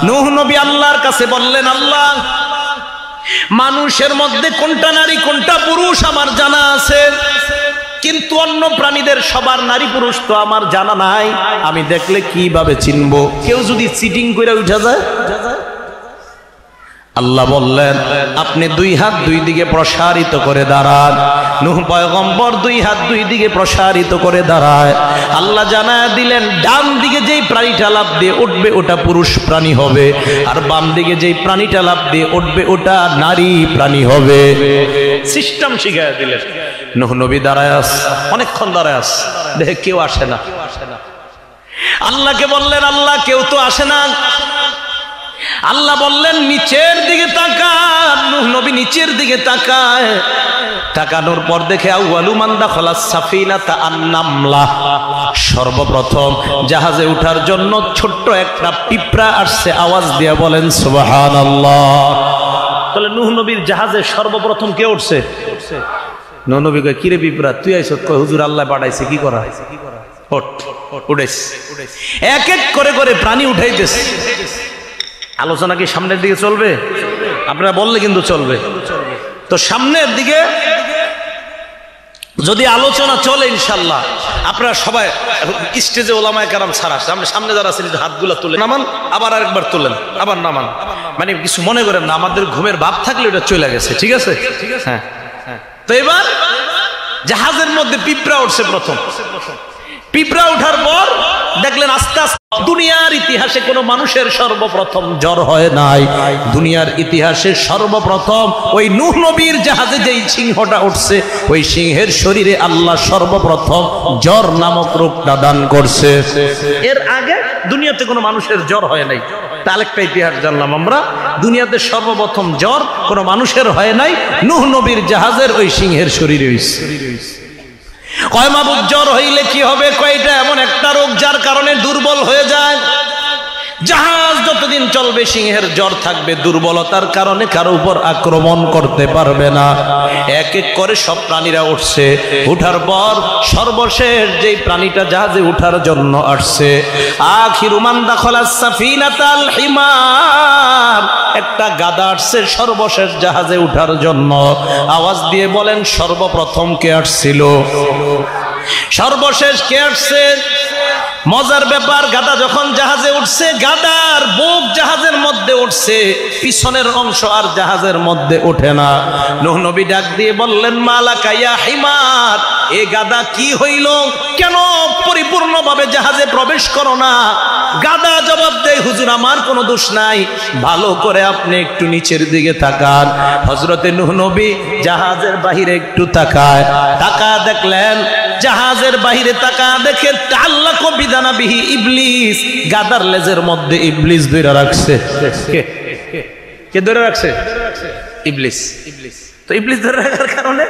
নূহ নবী আল্লাহর কাছে বললেন, আল্লাহ মানুষের মধ্যে কোনটা নারী কোনটা পুরুষ আমার জানা আছে, কিন্তু অন্য প্রাণীদের সবার নারী পুরুষ তো আমার জানা নাই। আমি দেখলে কিভাবে চিনবো? কেউ যদি চিটিং করে উঠা যায়? আল্লাহ বললেন, আপনি 2 হাত 2 দিকে প্রসারিত করে দাঁড়ান। নূহ পয়গম্বর 2 হাত 2 দিকে প্রসারিত করে দাঁড়ায়। আল্লাহ জানায়া দিলেন, ডান দিকে যেই প্রাণীটা লাফ দিয়ে উঠবে ওটা পুরুষ প্রাণী হবে, আর বাম দিকে যেই প্রাণীটা লাফ দিয়ে উঠবে ওটা নারী প্রাণী হবে। সিস্টেম শিখাইয়া দিলেন। নূহ নবী দাঁড়ায় আস, অনেকক্ষণ দাঁড়ায় আস, দেখে কেউ আসে না। আল্লাহকে বললেন, আল্লাহ কেউ তো আসে না। আল্লাহ বললেন নিচের দিকে তাকান। নূহ নবী নিচের দিকে তাকায়, তাকানোর পর দেখে আউয়ালু মান দাখালাস সাফিনাতা আন-নামলা, সর্বপ্রথম জাহাজে ওঠার জন্য ছোট্ট একটা পিঁপড়া আসছে। আওয়াজ দিয়ে বলেন সুবহানাল্লাহ। তাহলে নূহ নবীর জাহাজে সর্বপ্রথম কে উঠছে? নূহ নবী কয়, কিরে পিঁপড়া তুই আইছত? কয় হুজুর আল্লাহ পাঠাইছে, কি করা? উঠেছ। এক এক করে করে প্রাণী উঠাইতেছে। আলোচনা কি সামনের দিকে চলবে? আপনারা বললে কিন্তু চলবে। তো সামনের দিকে যদি আলোচনা চলে ইনশাল্লাহ আপনারা সবাই স্টেজে ওলামায়ে কেরাম ছাড়া সামনে যারা আছেন হাতগুলো তুলে নামান, আবার আরেকবার তুলেন, আবার নামান। মানে কিছু মনে করেন না, আমাদের ঘুমের ভাব থাকলে ওটা চলে গেছে। ঠিক আছে? হ্যাঁ। তো এবার জাহাজের মধ্যে পিঁপড়া উঠছে প্রথম। পিঁপড়া ওঠার পর দেখলেন আস্তে আস্তে দুনিয়ার ইতিহাসে কোন মানুষের সর্বপ্রথম জ্বর হয় নাই। দুনিয়ার ইতিহাসে সর্বপ্রথম ওই নূহ নবীর জাহাজে যেই সিংহটা উঠছে, ওই সিংহের শরীরে আল্লাহ সর্বপ্রথম জ্বর নামক রোগটা দান করছে। এর আগে দুনিয়াতে কোনো মানুষের জ্বর হয় নাই। আরেকটা ইতিহাস জানলাম আমরা, দুনিয়াতে সর্বপ্রথম জ্বর কোন মানুষের হয় নাই, নূহ নবীর জাহাজের ওই সিংহের শরীরে হইছে। কয় মাবুদ জ্বর হইলে কি হবে? কয়টা এমন একটা রোগ যার কারণে দুর্বল হয়ে যায়। জাহাজ যতদিন চলবে সিংহের জ্বর থাকবে, দুর্বলতার কারণে কারো উপর আক্রমণ করতে পারবে না। এক এক করে সব প্রাণীরা উঠছে। উঠার পর সর্বশেষ যেই প্রাণীটা জাহাজে উঠার জন্য আসছে, আখিরু মান দাখালাস সাফিনাতাল হিমার, একটা গাধা আসছে সর্বশেষ জাহাজে উঠার জন্য। আওয়াজ দিয়ে বলেন সর্বপ্রথম কে আসছিল? সর্বশেষ কে আসছে? মজার ব্যাপার, গাধা যখন জাহাজে উঠছে, গাধার বুক জাহাজের মধ্যে উঠছে, পিছনের অংশ আর জাহাজের মধ্যে ওঠে না। নূহ নবী ডাক দিয়ে বললেন মালাকা ইয়া হিমার, এ গাধা কি হইল? কেন পরিপূর্ণভাবে জাহাজে প্রবেশ করো না? গাধা জবাব দেয়, হুজুর আমার কোনো দোষ নাই, ভালো করে আপনি একটু নিচের দিকে তাকান। হযরতে নূহ নবী জাহাজের বাহিরে একটু তাকায়, দেখলেন জাহাজের বাহিরে দেখে আল্লাহ কবিদানা বিহি ইবলিস, গাদার লেজের মধ্যে ইবলিস ধরে রাখছে। কে ধরে রাখছে? ইবলিস। তো ইবলিস ধরে রাখার কারণে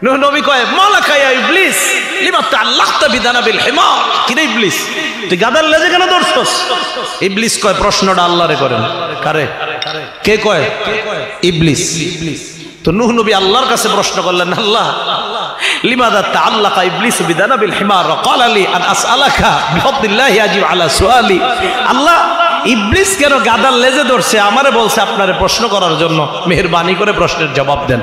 নূহ নবী কয় মালাকা ইয়া ইবলিস লিমা তাআল্লাকতা বিদানাবিল হিমার, কি রে ইবলিস তুই গাদার লেজে কেন ধরছস? ইবলিস কয় প্রশ্নটা আল্লাহরে করেন। কারে? কে কয়? ইবলিস। তো নূহ নবী আল্লাহর কাছে প্রশ্ন করলেন, আল্লাহ লিমাযা তাআল্লাকা ইবলিস বিদানাবিল হিমার ওয়া ক্বালা লি আন আসআলাকা বিফাদলিল্লাহি আজিব আলা সুআলি। আল্লাহ ইবলিস কেন গাদার লেজে ধরছে? আমারে বলছে আপনারে প্রশ্ন করার জন্য, মেহেরবানি করে প্রশ্নের জবাব দেন।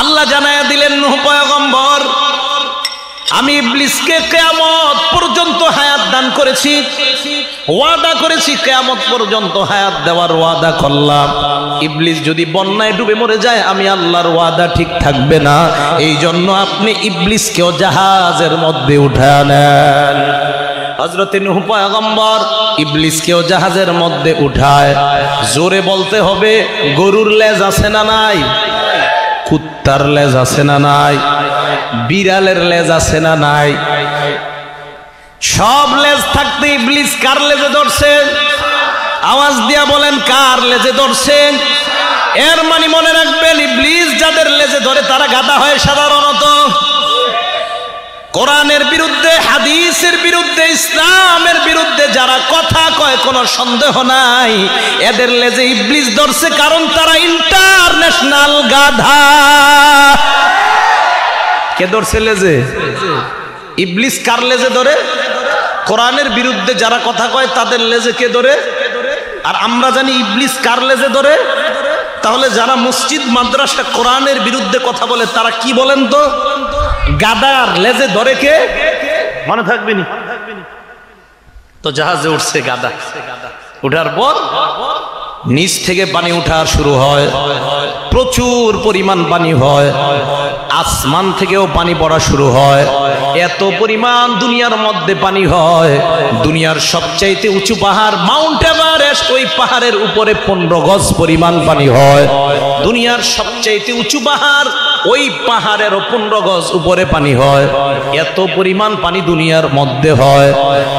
আল্লাহ জানায়া দিলেন নূহ পয়গম্বর, আমি ইবলিসকে কিয়ামত পর্যন্ত হায়াত দান করেছি, ওয়াদা করেছি কিয়ামত পর্যন্ত হায়াত দেওয়ার ওয়াদা করলাম। ইবলিস যদি বন্যায় ডুবে মরে যায়, আমি আল্লাহর ওয়াদা ঠিক থাকবে না। এই জন্য আপনি ইবলিসকেও জাহাজের মধ্যে উঠায় নেন। হযরতে নূহ পয়গম্বর ইবলিসকেও জাহাজের মধ্যে উঠায়। জোরে বলতে হবে, গরুর লেজ আছে না নাই? কুত্তার লেজ আছে না নাই? বিড়ালের লেজ আছে না নাই? সব লেজ থাকতে ইবলিস কার লেজে ধরছেন? আওয়াজ দিয়া বলেন কার লেজে ধরছেন? এর মানে মনে রাখবেন, ইবলিস যাদের লেজে ধরে তারা গাধা হয় সাধারণত। কোরআনের বিরুদ্ধে, হাদিসের বিরুদ্ধে, ইসলামের বিরুদ্ধে যারা কথা কয়, কোনো সন্দেহ নাই এদের লেজে ইবলিস ধরছে, কারণ তারা ইন্টারন্যাশনাল গাধা। কে ধরছে লেজে? ইবলিস কার লেজে ধরে? কোরআনের বিরুদ্ধে যারা কথা কয় তাদের লেজে কে ধরে? আর আমরা জানি ইবলিস কার লেজে ধরে। তাহলে যারা মসজিদ মাদ্রাসা কোরআনের বিরুদ্ধে কথা বলে তারা কি বলেন তো? গাদার লেজে ধরে কে? মনে থাকবে নি? তো জাহাজে উঠছে গাদা, উঠার পর নিচ থেকে পানি উঠা শুরু হয়, প্রচুর পরিমাণ পানি হয়, আসমান থেকেও পানি পড়া শুরু হয়। এত পরিমাণ দুনিয়ার মধ্যে পানি হয়, দুনিয়ার সবচাইতে উঁচু পাহাড় মাউন্ট এভারেস্ট, ওই পাহাড়ের উপরে 15 গজ পরিমাণ পানি হয়। দুনিয়ার সবচাইতে উঁচু পাহাড় ওই পাহাড়ের 15 গজ উপরে পানি হয়। এত পরিমাণ পানি দুনিয়ার মধ্যে হয়।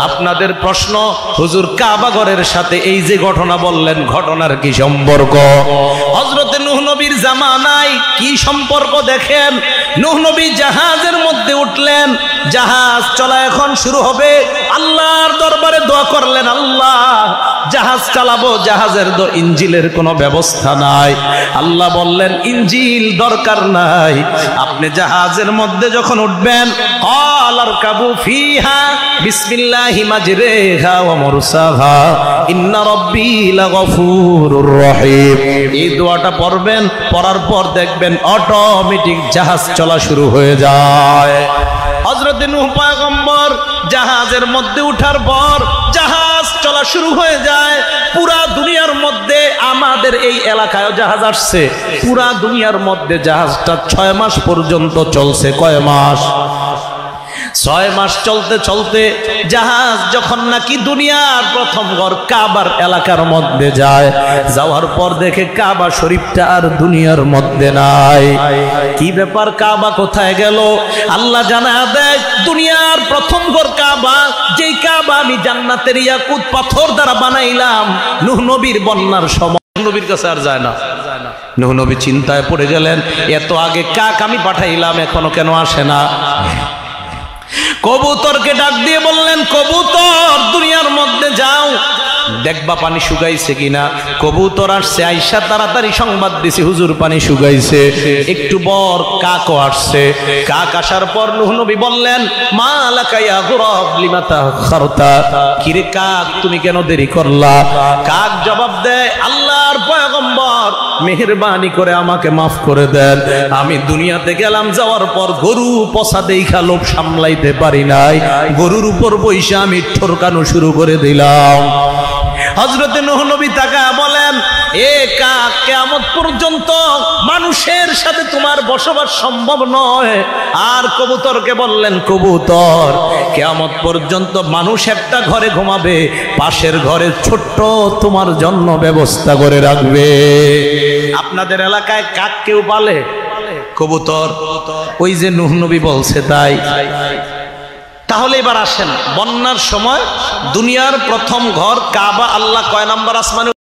আপনাদের প্রশ্ন, হুজুর কাবা ঘরের সাথে এই যে ঘটনা বললেন, ঘটনার কি সম্পর্ক? হযরতে নূহ নবীর জামানায় কি সম্পর্ক দেখেন। নূহ নবী জাহাজের মধ্যে উঠলেন, জাহাজ চলা এখন শুরু হবে। আল্লাহর দরবারে দোয়া করলেন, আল্লাহ জাহাজ চালাবো, জাহাজের ইঞ্জিলের কোনো ব্যবস্থা নাই। আল্লাহ বললেন, ইঞ্জিল দরকার নাই, আপনি জাহাজের মধ্যে যখন উঠবেন, আরকাবু ফিহা বিসমিল্লাহি মাজরিহা ওয়া মুরসাহা ইন্না রাব্বী লাগফুরুর রহিম। এই দোয়াটা পড়বেন, পড়ার পর দেখবেন অটোমেটিক জাহাজ চলা শুরু হয়ে যায়। হযরতে নূহ পয়গম্বর জাহাজের মধ্যে উঠার পর জাহাজ চলা শুরু হয়ে যায়। পুরা দুনিয়ার মধ্যে, আমাদের এই এলাকায় জাহাজ আসছে, পুরা দুনিয়ার মধ্যে জাহাজটা 6 মাস পর্যন্ত চলছে। কয় মাস? 6 মাস চলতে চলতে জাহাজ যখন নাকি দুনিয়ার প্রথম ঘর কাবার এলাকার মধ্যে যায়, যাওয়ার পর দেখে কাবা শরীফটা আর দুনিয়ার মধ্যে নাই। কি ব্যাপার, কাবা কোথায় গেল? আল্লাহ জানা দেয়, দুনিয়ার প্রথম ঘর কাবা, যেই কাবা আমি জান্নাতের ইয়াকুত পাথর দ্বারা বানাইলাম, নূহ নবীর বন্যার সময় নবীর কাছে আর যায় না। নূহ নবী চিন্তায় পড়ে গেলেন, এত আগে কাক আমি পাঠাইলাম, এখনো কেন আসে না? কবুতরকে ডাক দিয়ে বললেন, কবুতর দুনিয়ার মধ্যে যাও, দেখবা পানি শুকাইছে কিনা। কবুতর আসছে, আইসা তাড়াতাড়ি সংবাদ দিছে, হুজুর পানি শুকাইছে। একটু পর কাকও আসছে। কাক আসার পর নূহ নবী বললেন, মা লাকা ইয়া গুরাব লিমা তাখারতা, কিরে কাক তুমি কেন দেরি করলা? কাক জবাব দেয়, আল্লাহর পয়গম্বর মেহেরবানি করে আমাকে মাফ করে দেন, আমি দুনিয়াতে গেলাম, যাওয়ার পর গরু পচা দেইখা লোভ সামলাইতে পারি নাই, গরুর উপর বইসা আমি ঠরকানো শুরু করে দিলাম। হযরতে নূহ নবী তাকায়া বলেন, এ কাক, কিয়ামত পর্যন্ত মানুষের সাথে তোমার বসবাস সম্ভব নয়। আর কবুতরকে বললেন, কবুতর কিয়ামত পর্যন্ত মানুষ একটা ঘরে ঘুমাবে, পাশের ঘরে ছোট্ট তোমার জন্য ব্যবস্থা করে রাখবে। আপনাদের এলাকায় কাক কেউ পালে? কবুতর? ওই যে নূহ নবী বলছে তাই। তাহলে এবার আসেন, বন্যার সময় দুনিয়ার প্রথম ঘর কাবা আল্লাহ কয় নাম্বার আসমানে